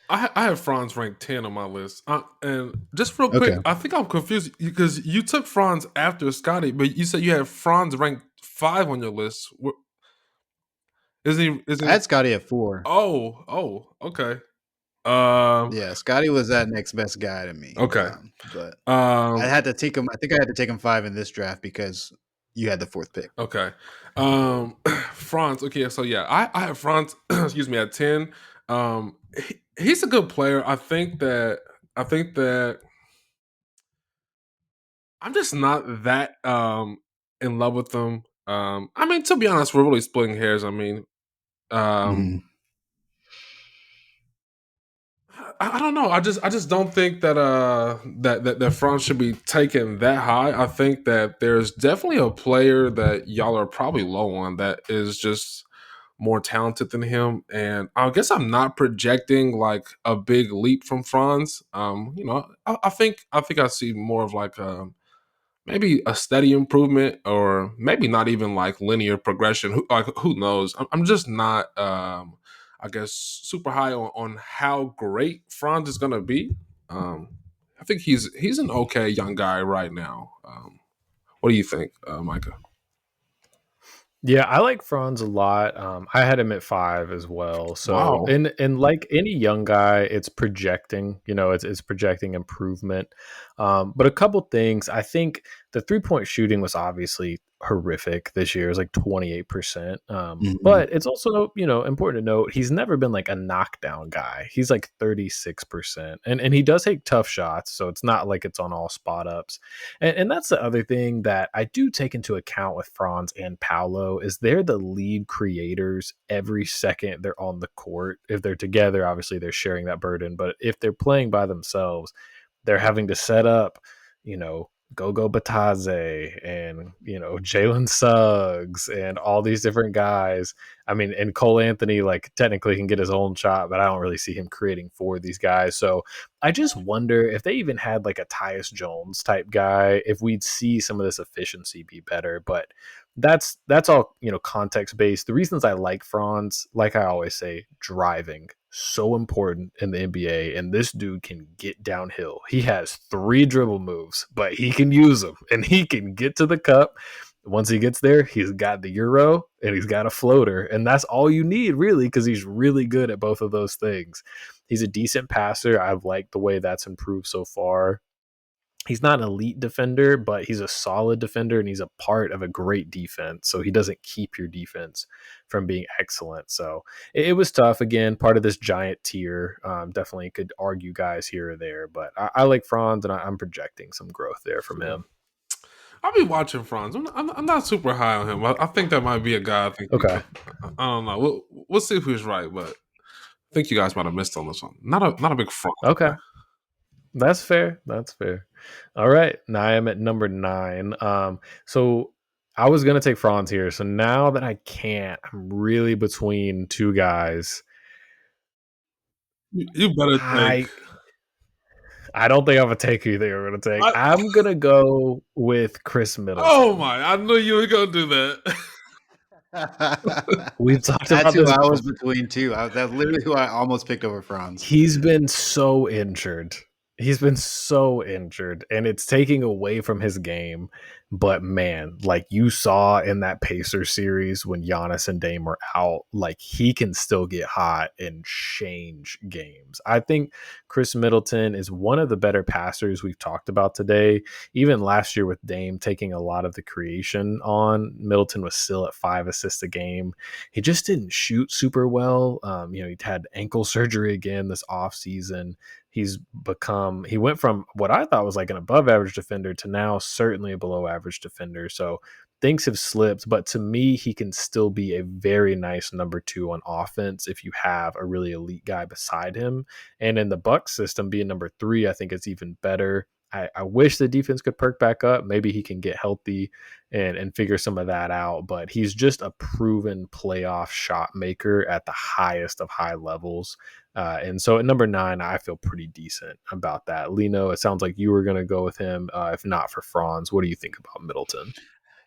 I have Franz ranked 10 on my list. And just real quick, Okay. I think I'm confused because you took Franz after Scottie, but you said you had Franz ranked 5 on your list. Isn't I had Scottie at 4. Okay. Yeah, Scottie was that next best guy to me. Okay. But I had to take him. I think I had to take him 5 in this draft because you had the 4th pick. Okay. Franz. Okay, so yeah, I have Franz. Excuse me, at 10. He's a good player. I think that I'm just not that in love with him. I mean, to be honest, we're really splitting hairs. I mean, I don't know. I just don't think that that Franz should be taken that high. I think that there's definitely a player that y'all are probably low on that is just more talented than him. And I guess I'm not projecting like a big leap from Franz. I think I see more of like maybe a steady improvement, or maybe not even like linear progression. Who knows? I'm just not, I guess, super high on how great Franz is gonna be. Um, I think he's an okay young guy right now. What do you think, Micah? Yeah, I like Franz a lot. I had him at 5 as well. So, Wow. in like any young guy, it's projecting. It's projecting improvement. But a couple things. I think the 3-point shooting was obviously horrific this year. It was like 28%. Mhm. But it's also important to note he's never been like a knockdown guy. He's like 36%, and he does take tough shots. So it's not like it's on all spot ups. And that's the other thing that I do take into account with Franz and Paolo is they're the lead creators every second they're on the court. If they're together, obviously they're sharing that burden. But if they're playing by themselves, they're having to set up, Gogo Batadze and Jalen Suggs and all these different guys. I mean, and Cole Anthony like technically can get his own shot, but I don't really see him creating for these guys. So I just wonder if they even had like a Tyus Jones type guy, if we'd see some of this efficiency be better. But that's all context based. The reasons I like Franz, like I always say, driving so important in the NBA, and this dude can get downhill. He has 3 dribble moves, but he can use them, and he can get to the cup. Once he gets there, he's got the euro and he's got a floater, and that's all you need really, because he's really good at both of those things. He's a decent passer. I've liked the way that's improved so far. He's not an elite defender, but he's a solid defender, and he's a part of a great defense. So he doesn't keep your defense from being excellent. So it was tough. Again, part of this giant tier. Definitely could argue guys here or there, but I like Franz, and I'm projecting some growth there from Yeah. him. I'll be watching Franz. I'm not super high on him. I think that might be a guy. I think he Okay. could. I don't know. We'll see if he's right, but I think you guys might have missed on this one. Not a big Franz Okay. guy. That's fair. That's fair. All right. Now I am at number 9. So I was gonna take Franz here. So now that I can't, I'm really between two guys. You better take. I I don't think I'm gonna take who they were gonna take. I, I'm gonna go with Khris oh Middleton. my! I knew you were gonna do that. We've talked That's about who this I was before. between too. That's literally who I almost picked over Franz. He's been so injured. He's been so injured, and it's taking away from his game. But man, like you saw in that Pacers series when Giannis and Dame were out, like he can still get hot and change games. I think Khris Middleton is one of the better passers we've talked about today. Even last year with Dame taking a lot of the creation on, Middleton was still at 5 assists a game. He just didn't shoot super well. He had ankle surgery again this offseason. He went from what I thought was like an above average defender to now certainly a below average defender. So things have slipped, but to me, he can still be a very nice number 2 on offense if you have a really elite guy beside him. And in the Bucks system, being number 3, I think it's even better. I wish the defense could perk back up. Maybe he can get healthy and figure some of that out. But he's just a proven playoff shot maker at the highest of high levels. And so at number 9, I feel pretty decent about that. Lino, it sounds like you were going to go with him. If not for Franz, what do you think about Middleton?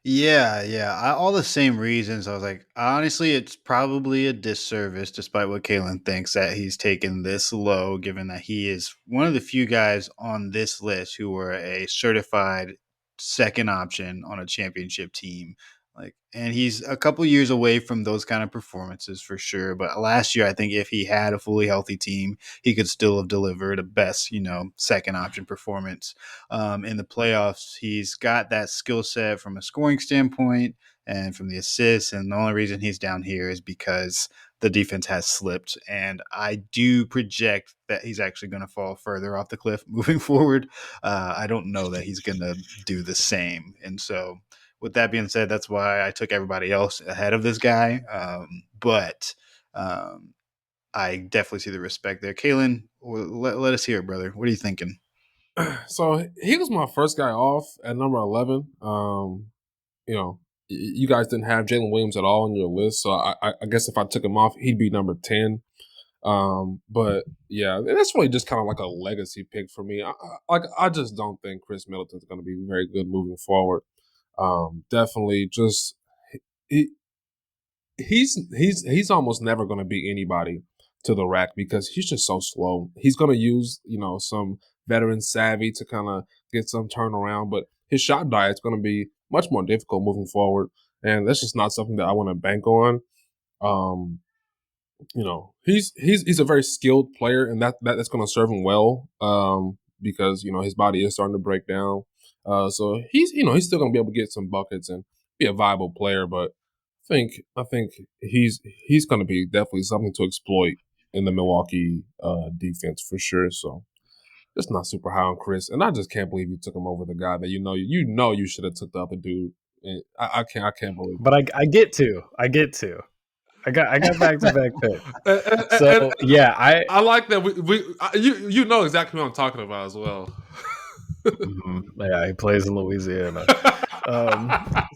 Yeah, yeah. All the same reasons. I was like, honestly, it's probably a disservice, despite what Caelan thinks, that he's taken this low, given that he is one of the few guys on this list who were a certified second option on a championship team. Like, and he's a couple years away from those kind of performances for sure. But last year, I think if he had a fully healthy team, he could still have delivered a best, second option performance in the playoffs. He's got that skill set from a scoring standpoint and from the assists. And the only reason he's down here is because the defense has slipped. And I do project that he's actually going to fall further off the cliff moving forward. I don't know that he's going to do the same. And so, with that being said, that's why I took everybody else ahead of this guy. But um, I definitely see the respect there. Caelan, let us hear it, brother. What are you thinking? So he was my first guy off at number 11. You know, you guys didn't have Jalen Williams at all on your list, so I guess if I took him off, he'd be number 10. But yeah, that's really just kind of like a legacy pick for me. I just don't think Khris Middleton's going to be very good moving forward. Definitely, just he, he's almost never going to beat anybody to the rack because he's just so slow. He's going to use some veteran savvy to kind of get some turnaround, but his shot diet's going to be much more difficult moving forward, and that's just not something that I want to bank on. Um, he's a very skilled player, and that's going to serve him well. Because his body is starting to break down. So he's still going to be able to get some buckets and be a viable player. But I think he's going to be definitely something to exploit in the Milwaukee defense for sure. So just not super high on Khris, and I just can't believe you took him over the guy that you should have took the other dude. And I can't believe it. But I get to. I got back to back picks. So yeah, I like that you know exactly what I'm talking about as well. Yeah, he plays in Louisiana.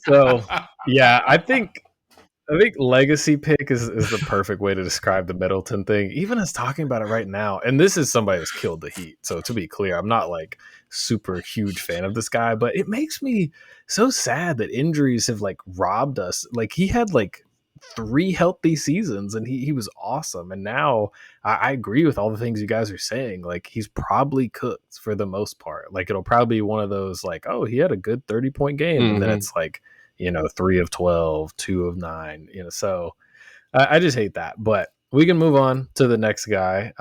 So yeah, I think legacy pick is the perfect way to describe the Middleton thing. Even as talking about it right now, and this is somebody that's killed the Heat. So to be clear, I'm not like super huge fan of this guy, but it makes me so sad that injuries have like robbed us. Like he had like 3 healthy seasons and he was awesome. And now I agree with all the things you guys are saying. Like he's probably cooked for the most part. Like it'll probably be one of those like, oh, he had a good 30-point game. And then it's like, 3 of 12, 2 of 9, so I just hate that. But we can move on to the next guy.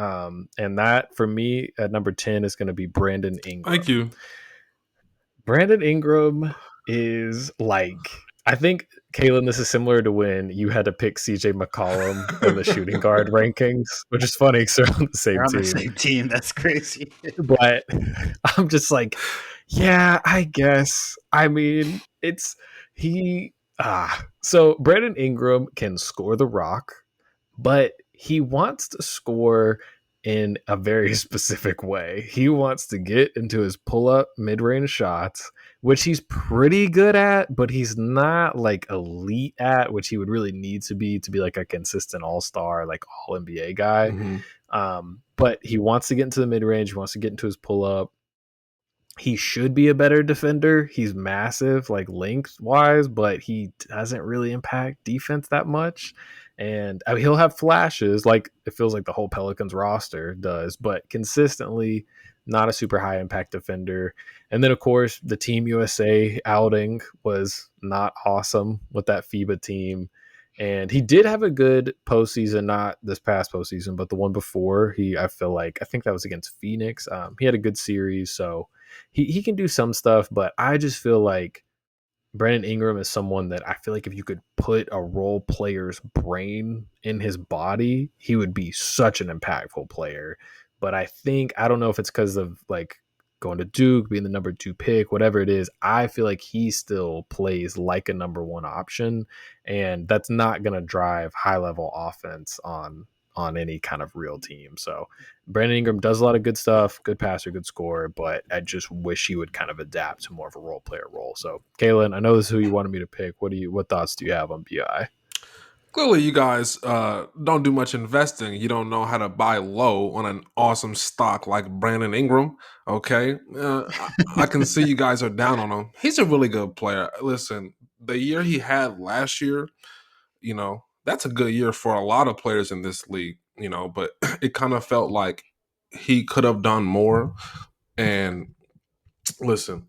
And that for me at number 10 is going to be Brandon Ingram. Thank you. Brandon Ingram is like, I think, Caelan, this is similar to when you had to pick CJ McCollum in the shooting guard rankings, which is funny because they're on the same They're on team. the same team. That's crazy. But I'm just like, yeah, I guess. I mean, so Brandon Ingram can score the rock, but he wants to score in a very specific way. He wants to get into his pull-up mid-range shots, which he's pretty good at, but he's not like elite at, which he would really need to be like a consistent all-star, like all-NBA guy. Mm-hmm. But he wants to get into the mid-range. He wants to get into his pull-up. He should be a better defender. He's massive, like length-wise, but he doesn't really impact defense that much. And I mean, he'll have flashes, like it feels like the whole Pelicans roster does, but consistently not a super high impact defender. And then, of course, the Team USA outing was not awesome with that FIBA team. And he did have a good postseason, not this past postseason, but the one before. I think that was against Phoenix. He had a good series, so he can do some stuff, but I just feel like Brandon Ingram is someone that I feel like if you could put a role player's brain in his body, he would be such an impactful player. But I don't know if it's because of like going to Duke, being the number 2 pick, whatever it is, I feel like he still plays like a number 1 option. And that's not going to drive high level offense on any kind of real team. So Brandon Ingram does a lot of good stuff, good passer, good scorer, but I just wish he would kind of adapt to more of a role player role. So Caelan, I know this is who you wanted me to pick. What thoughts do you have on BI? Clearly, you guys don't do much investing. You don't know how to buy low on an awesome stock like Brandon Ingram. Okay, I can see you guys are down on him. He's a really good player. Listen, the year he had last year, that's a good year for a lot of players in this league. But it kind of felt like he could have done more. And listen,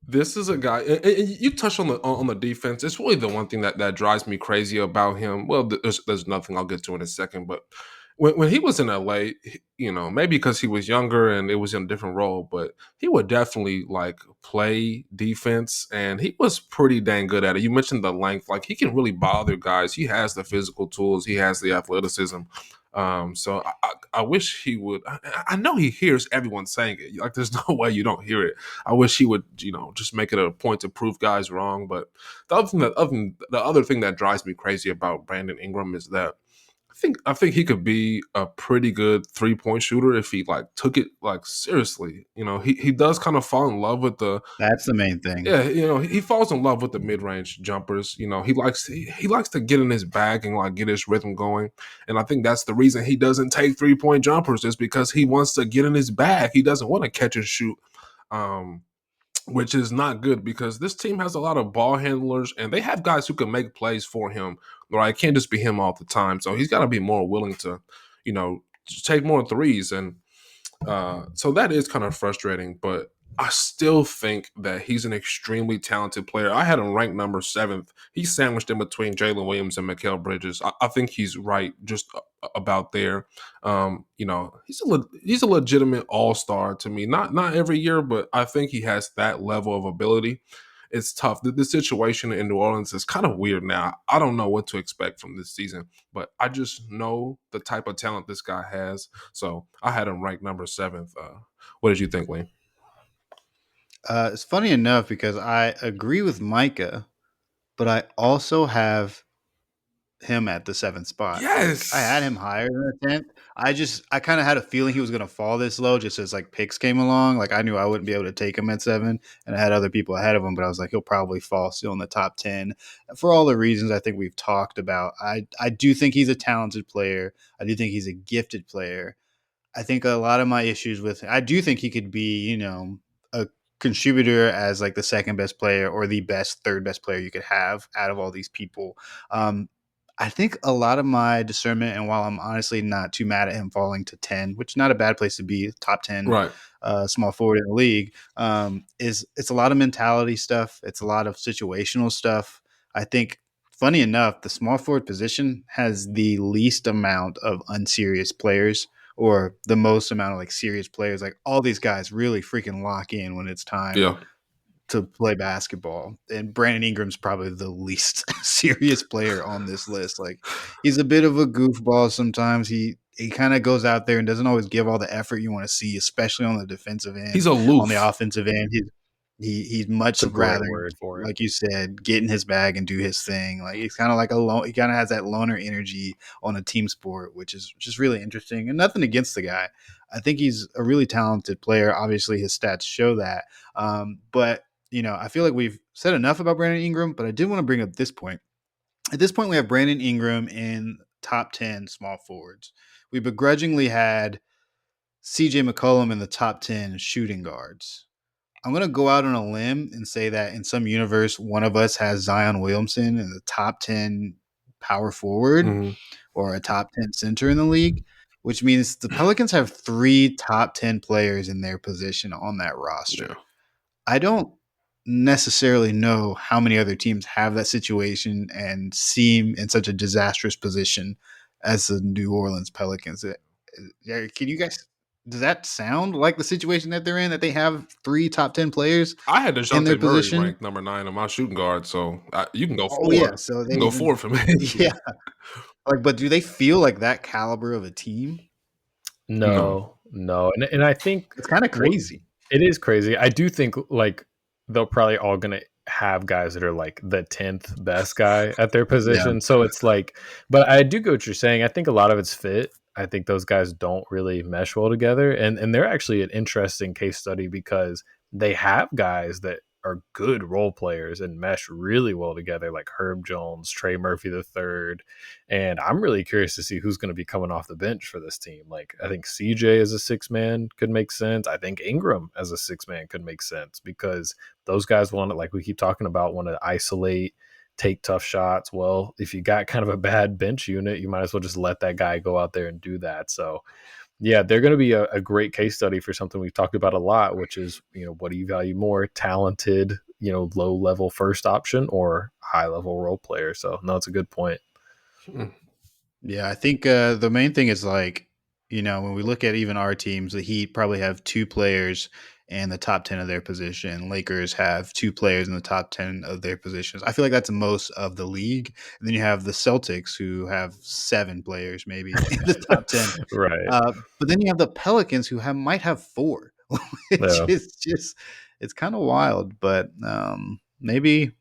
this is a guy, and you touched on the defense. It's really the one thing that drives me crazy about him. Well, there's nothing I'll get to in a second, but when he was in LA, maybe because he was younger and it was in a different role, but he would definitely like play defense, and he was pretty dang good at it. You mentioned the length, like he can really bother guys. He has the physical tools, he has the athleticism. So I wish he would. I know he hears everyone saying it. Like, there's no way you don't hear it. I wish he would, just make it a point to prove guys wrong. But the other thing that drives me crazy about Brandon Ingram is that I think he could be a pretty good 3-point shooter if he like took it like seriously. He does kind of fall in love with the That's the main thing. yeah, he falls in love with the mid-range jumpers. He likes to get in his bag and like get his rhythm going. And I think that's the reason he doesn't take 3-point jumpers is because he wants to get in his bag. He doesn't want to catch and shoot. Which is not good because this team has a lot of ball handlers and they have guys who can make plays for him. Right? It can't just be him all the time. So he's got to be more willing to, just take more threes. And so that is kind of frustrating, but I still think that he's an extremely talented player. I had him ranked number 7th. He's sandwiched in between Jalen Williams and Mikal Bridges. I think he's right just about there. He's a legitimate all-star to me. Not every year, but I think he has that level of ability. It's tough. The situation in New Orleans is kind of weird now. I don't know what to expect from this season, but I just know the type of talent this guy has. So I had him ranked number 7th. What did you think, Lee? It's funny enough because I agree with Micah, but I also have him at the 7th spot. Like I had him Yes. higher than the 10th. I kind of had a feeling he was going to fall this low just as like picks came along. Like I knew I wouldn't be able to take him at 7, and I had other people ahead of him, but I was like he'll probably fall still in the top 10 for all the reasons I think we've talked about. I do think he's a talented player. I do think he's a gifted player. I think a lot of my issues with I do think he could be, a contributor as like the second best player or the best third best player you could have out of all these people. Um, I think a lot of my discernment, and while I'm honestly not too mad at him falling to 10, which is not a bad place to be, top 10 Right. small forward in the league, is it's a lot of mentality stuff. It's a lot of situational stuff. I think, funny enough, the small forward position has the least amount of unserious players or the most amount of like serious players. Like all these guys really freaking lock in when it's time Yeah. to play basketball. And Brandon Ingram's probably the least serious player on this list. Like he's a bit of a goofball sometimes. He kind of goes out there and doesn't always give all the effort you want to see, especially on the defensive He's end. On the aloof. offensive end, he'd much It's a great rather, word for it. like you said, get in his bag and do his thing. Like he's kind of like a lone. He kind of has that loner energy on a team sport, which is just really interesting. And nothing against the guy. I think he's a really talented player. Obviously, his stats show that. But I feel like we've said enough about Brandon Ingram. But I did want to bring up this point. At this point, we have Brandon Ingram in top 10 small forwards. We begrudgingly had CJ McCollum in the top 10 shooting guards. I'm going to go out on a limb and say that in some universe, one of us has Zion Williamson in the top 10 power forward Mhm. or a top 10 center in the league, which means the Pelicans have 3 top 10 players in their position on that Yeah. roster. I don't necessarily know how many other teams have that situation and seem in such a disastrous position as the New Orleans Pelicans. Can you guys? Does that sound like the situation that they're in? That they have 3 top 10 players I had in their Dejounte Murray position? ranked number 9 on my shooting guard, so you can go Oh yeah, 4. so You they can go even 4 for me. yeah. Like, but do they feel like that caliber of a team? No. No, no, and I think It's kind of what crazy. it is crazy. I do think like they're probably all gonna have guys that are like the 10th best guy at their Yeah. position. So it's like, but I do get what you're saying. I think a lot of it's fit. I think those guys don't really mesh well together, and they're actually an interesting case study because they have guys that are good role players and mesh really well together, like Herb Jones, Trey Murphy the third, and I'm really curious to see who's going to be coming off the bench for this team. Like, I think CJ as a 6 man could make sense. I think Ingram as a 6 man could make sense because those guys want to, like we keep talking about, want to isolate, take tough shots. Well, if you got kind of a bad bench unit, you might as well just let that guy go out there and do that. So, yeah, they're going to be a great case study for something we've talked about a lot, which is, what do you value more? Talented, low level first option or high level role player. So, no, it's a good point. Mm. Yeah, I think the main thing is like, when we look at even our teams, the Heat probably have 2 players in the top 10 of their position. Lakers have 2 players in the top 10 of their positions. I feel like that's most of the league. And then you have the Celtics who have 7 players maybe in the top 10. Right. But then you have the Pelicans who might have 4, which Yeah. is just, it's kind of wild. But maybe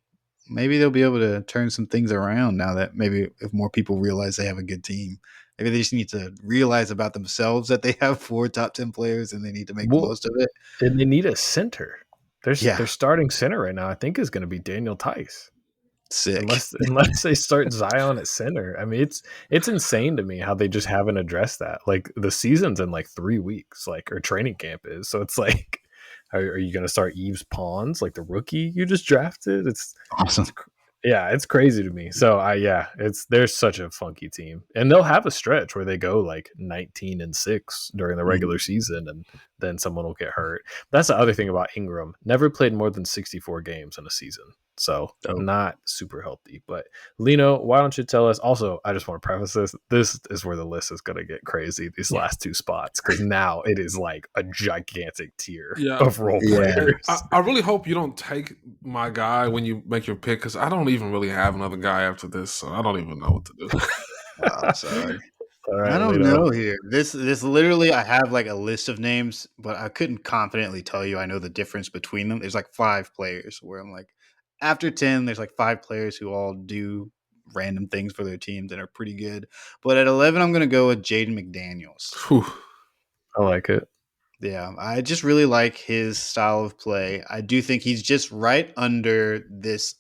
they'll be able to turn some things around now that maybe if more people realize they have a good team, Maybe they just need to realize about themselves that they have 4 top 10 players and they need to make the Well, most of it. and they need a center. Yeah, Their starting center right now, I think, is going to be Daniel Tice. sick. Unless they start Zion at center. I mean, it's insane to me how they just haven't addressed that. Like the season's in like 3 weeks, like or training camp is. So it's like, are you going to start Yves Pons, like the rookie you just drafted? Awesome. It's crazy to me. So they're such a funky team, and they'll have a stretch where they go like 19-6 during the regular season, and then someone will get hurt. That's the other thing about Ingram. Never played more than 64 games in a season. So not super healthy. But Lino, why don't you tell us? Also, I just want to preface this. This is where the list is going to get crazy, these last 2 spots, because now it is like a gigantic tier of role players. I really hope you don't take my guy when you make your pick, because I don't even really have another guy after this, so I don't even know what to do. I'm sorry. Right, I don't know here. This literally, I have like a list of names, but I couldn't confidently tell you I know the difference between them. There's like 5 players where I'm like, after 10, there's like 5 players who all do random things for their teams and are pretty good. But at 11, I'm going to go with Jaden McDaniels. Whew. I like it. Yeah, I just really like his style of play. I do think he's just right under these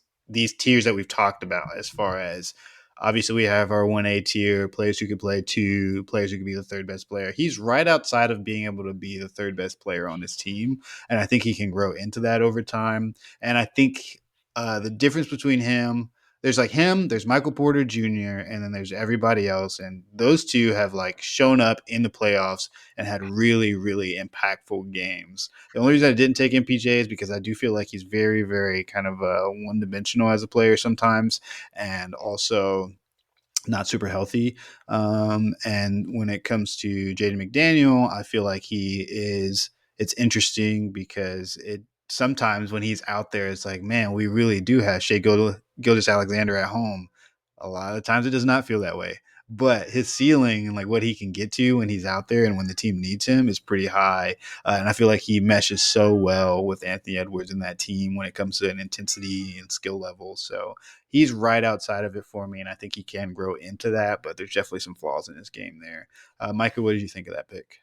tiers that we've talked about, as far as obviously we have our 1A tier, players who could play 2, players who could be the third best player. He's right outside of being able to be the third best player on his team, and I think he can grow into that over time. And I think the difference between him, there's like him, there's Michael Porter Jr., and then there's everybody else, and those two have like shown up in the playoffs and had really, really impactful games. The only reason I didn't take MPJ is because I do feel like he's very, very kind of one-dimensional as a player sometimes, and also not super healthy. And when it comes to Jaden McDaniel, I feel like it's interesting because it sometimes when he's out there, it's like, man, we really do have Shea Gilgeous-Alexander at home. A lot of times it does not feel that way. But his ceiling and like what he can get to when he's out there and when the team needs him is pretty high. And I feel like he meshes so well with Anthony Edwards and that team when it comes to an intensity and skill level. So he's right outside of it for me, and I think he can grow into that, but there's definitely some flaws in his game there. Micah, what did you think of that pick?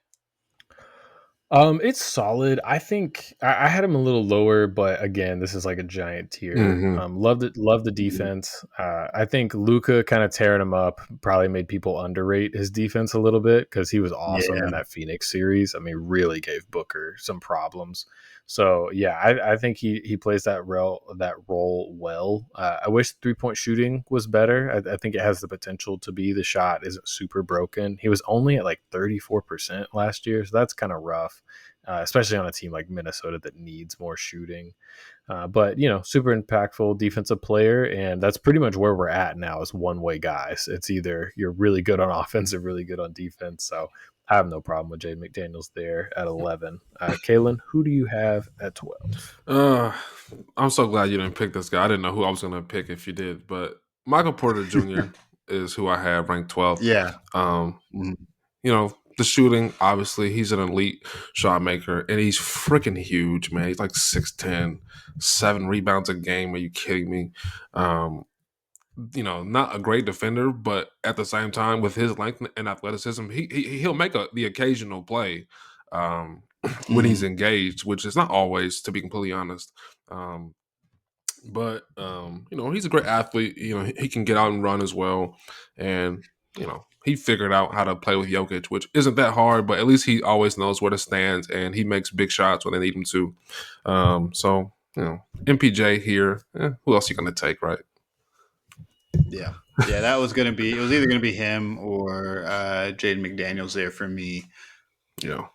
It's solid. I think I had him a little lower, but again, this is like a giant tier. Loved it. Loved the defense. I think Luka kind of tearing him up probably made people underrate his defense a little bit because he was awesome in that Phoenix series. I mean, really gave Booker some problems. So yeah, I think he plays that role well. I wish 3-point shooting was better. I think it has the potential to be. The shot isn't super broken. He was only at like 34% last year, so that's kind of rough, especially on a team like Minnesota that needs more shooting. But super impactful defensive player, and that's pretty much where we're at now. Is one-way guys. It's either you're really good on offense or really good on defense. So I have no problem with Jaden McDaniels there at 11. Caelan, who do you have at 12? I'm so glad you didn't pick this guy. I didn't know who I was going to pick if you did, but Michael Porter Jr. is who I have ranked 12th. Yeah. The shooting, obviously, he's an elite shot maker, and he's freaking huge, man. He's like 6'10", 7 rebounds a game. Are you kidding me? Not a great defender, but at the same time, with his length and athleticism, he'll make the occasional play when he's engaged, which is not always, to be completely honest. But he's a great athlete. He can get out and run as well, and he figured out how to play with Jokic, which isn't that hard, but at least he always knows where to stand, and he makes big shots when they need him to. So MPJ here. Who else are you going to take, right? Yeah, that was going to be. It was either going to be him or Jaden McDaniels there for me. Yeah.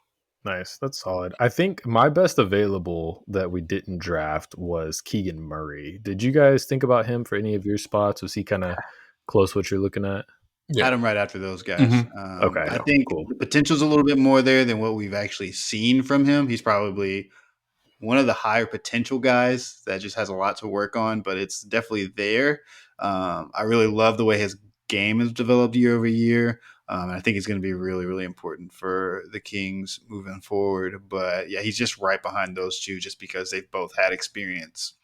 Nice. That's solid. I think my best available that we didn't draft was Keegan Murray. Did you guys think about him for any of your spots? Was he kind of close what you're looking at? Yeah. Had him right after those guys. Okay. I think the potential's a little bit more there than what we've actually seen from him. He's probably one of the higher potential guys that just has a lot to work on, but it's definitely there. I really love the way his game has developed year over year. And I think it's going to be really, really important for the Kings moving forward. But yeah, he's just right behind those two just because they've both had experience,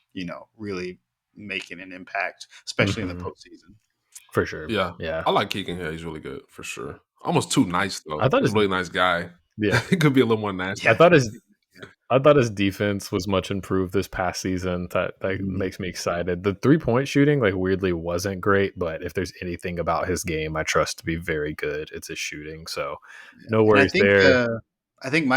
really making an impact, especially in the postseason. For sure. Yeah. I like Keegan here. He's really good, for sure. Almost too nice I though. thought He's his a really nice guy. yeah, He could be a little more nasty. I Yeah. thought his I thought his defense was much improved this past season. That Mhm. makes me excited. The 3-point shooting, like weirdly, wasn't great, but if there's anything about his game I trust to be very good, it's his shooting. So, Yeah. no And worries there. I think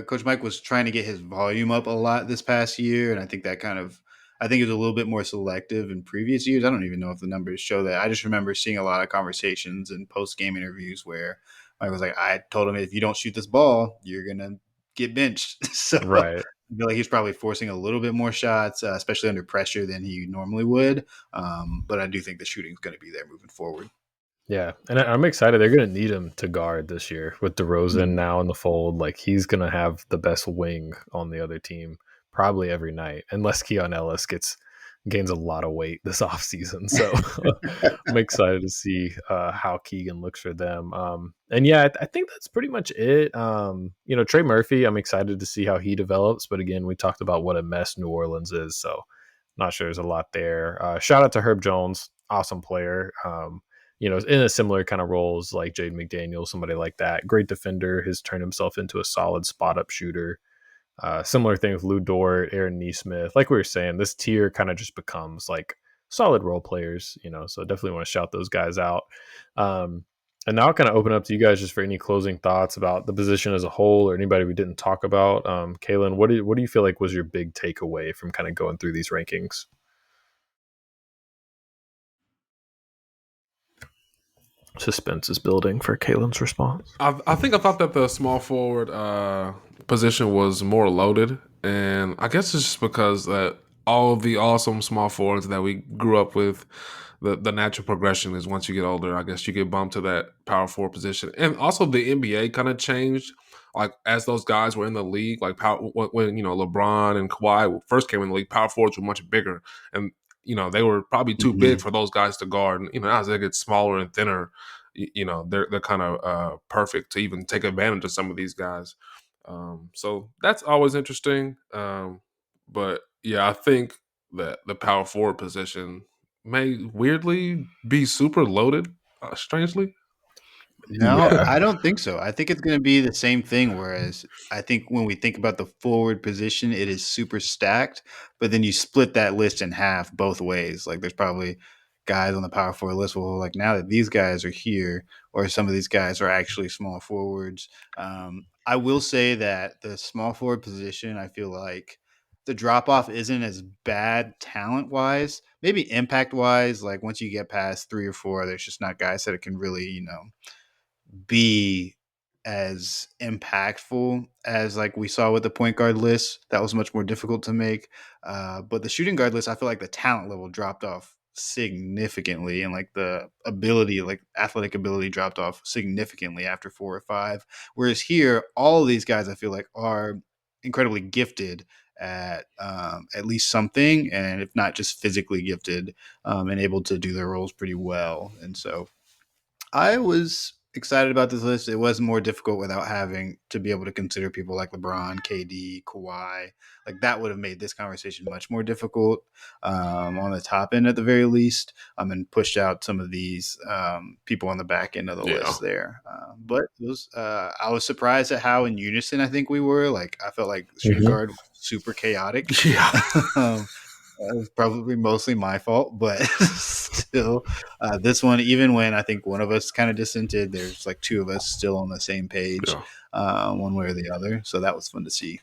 Coach Mike was trying to get his volume up a lot this past year, and I think I think it was a little bit more selective in previous years. I don't even know if the numbers show that. I just remember seeing a lot of conversations and post game interviews where Mike was like, "I told him if you don't shoot this ball, you're gonna get benched." So Right. I feel like he's probably forcing a little bit more shots, especially under pressure than he normally would. But I do think the shooting is going to be there moving forward. Yeah, and I'm excited. They're going to need him to guard this year with DeRozan Mhm. now in the fold. Like he's going to have the best wing on the other team probably every night, unless Keon Ellis gains a lot of weight this offseason. So I'm excited to see how Keegan looks for them. And yeah, I think that's pretty much it. Trey Murphy, I'm excited to see how he develops. But again, we talked about what a mess New Orleans is, so not sure there's a lot there. Shout out to Herb Jones, awesome player. In a similar kind of roles like Jaden McDaniels, somebody like that. Great defender, has turned himself into a solid spot up shooter. Similar thing with Lou Dort, Aaron Neesmith. Like we were saying, this tier kind of just becomes like solid role players, so definitely want to shout those guys out. And now I'll kind of open up to you guys just for any closing thoughts about the position as a whole or anybody we didn't talk about. Caelan, what do you feel like was your big takeaway from kind of going through these rankings? Suspense is building for Caelan's response. I think I thought that the small forward position was more loaded, and I guess it's just because that all of the awesome small forwards that we grew up with, the natural progression is once you get older, I guess you get bumped to that power forward position, and also the NBA kind of changed. Like as those guys were in the league, like when LeBron and Kawhi first came in the league, power forwards were much bigger, and they were probably too big Mhm. for those guys to guard. And as they get smaller and thinner, they're kind of perfect to even take advantage of some of these guys. So that's always interesting. But yeah, I think that the power forward position may weirdly be super loaded. Strangely, No, Yeah. I don't think so. I think it's going to be the same thing. Whereas I think when we think about the forward position, it is super stacked. But then you split that list in half both ways. Like there's probably guys on the power forward list. Well, like now that these guys are here, or some of these guys are actually small forwards. I will say that the small forward position, I feel like the drop off isn't as bad talent wise. Maybe impact wise. Like once you get past 3 or 4, there's just not guys that can really, be as impactful as like we saw with the point guard list. That was much more difficult to make. But the shooting guard list, I feel like the talent level dropped off significantly, and like the ability, like athletic ability, dropped off significantly after 4 or 5. Whereas here, all of these guys, I feel like, are incredibly gifted at least something, and if not just physically gifted, and able to do their roles pretty well. And so I was excited about this list. It was more difficult without having to be able to consider people like LeBron, KD, Kawhi. Like that would have made this conversation much more difficult on the top end at the very least, and pushed out some of these people on the back end of the yeah, list there. But it was, I was surprised at how in unison I think we were. Like I felt like shooting Mhm. guard was super chaotic. yeah, um, it was probably mostly my fault, but still, this one, even when I think one of us kind of dissented, there's like 2 of us still on the same page, yeah. one way or the other. So that was fun to see.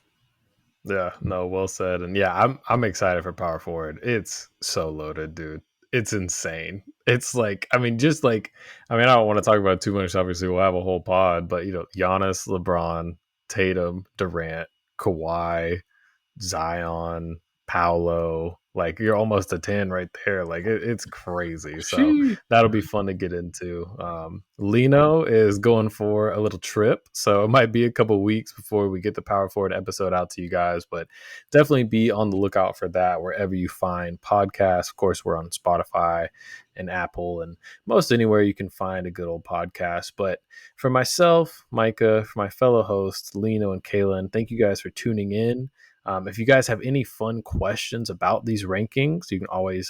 Yeah, no, well said. And yeah, I'm excited for power forward. It's so loaded, dude. It's insane. It's like, I don't want to talk about it too much. Obviously, we'll have a whole pod, but Giannis, LeBron, Tatum, Durant, Kawhi, Zion, Paolo, like you're almost a 10 right there. Like it's crazy. So She, that'll be fun to get into. Lino is going for a little trip. So it might be a couple weeks before we get the Power Forward episode out to you guys, but definitely be on the lookout for that wherever you find podcasts. Of course, we're on Spotify and Apple and most anywhere you can find a good old podcast. But for myself, Micah, for my fellow hosts, Lino and Caelan, thank you guys for tuning in. If you guys have any fun questions about these rankings, you can always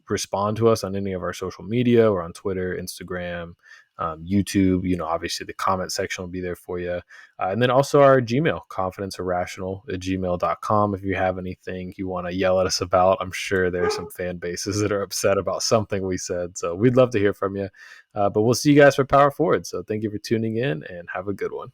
respond to us on any of our social media or on Twitter, Instagram, YouTube. Obviously the comment section will be there for you. And then also our Gmail, confidenceirrational@gmail.com. If you have anything you want to yell at us about, I'm sure there's some fan bases that are upset about something we said. So we'd love to hear from you. But we'll see you guys for Power Forward. So thank you for tuning in and have a good one.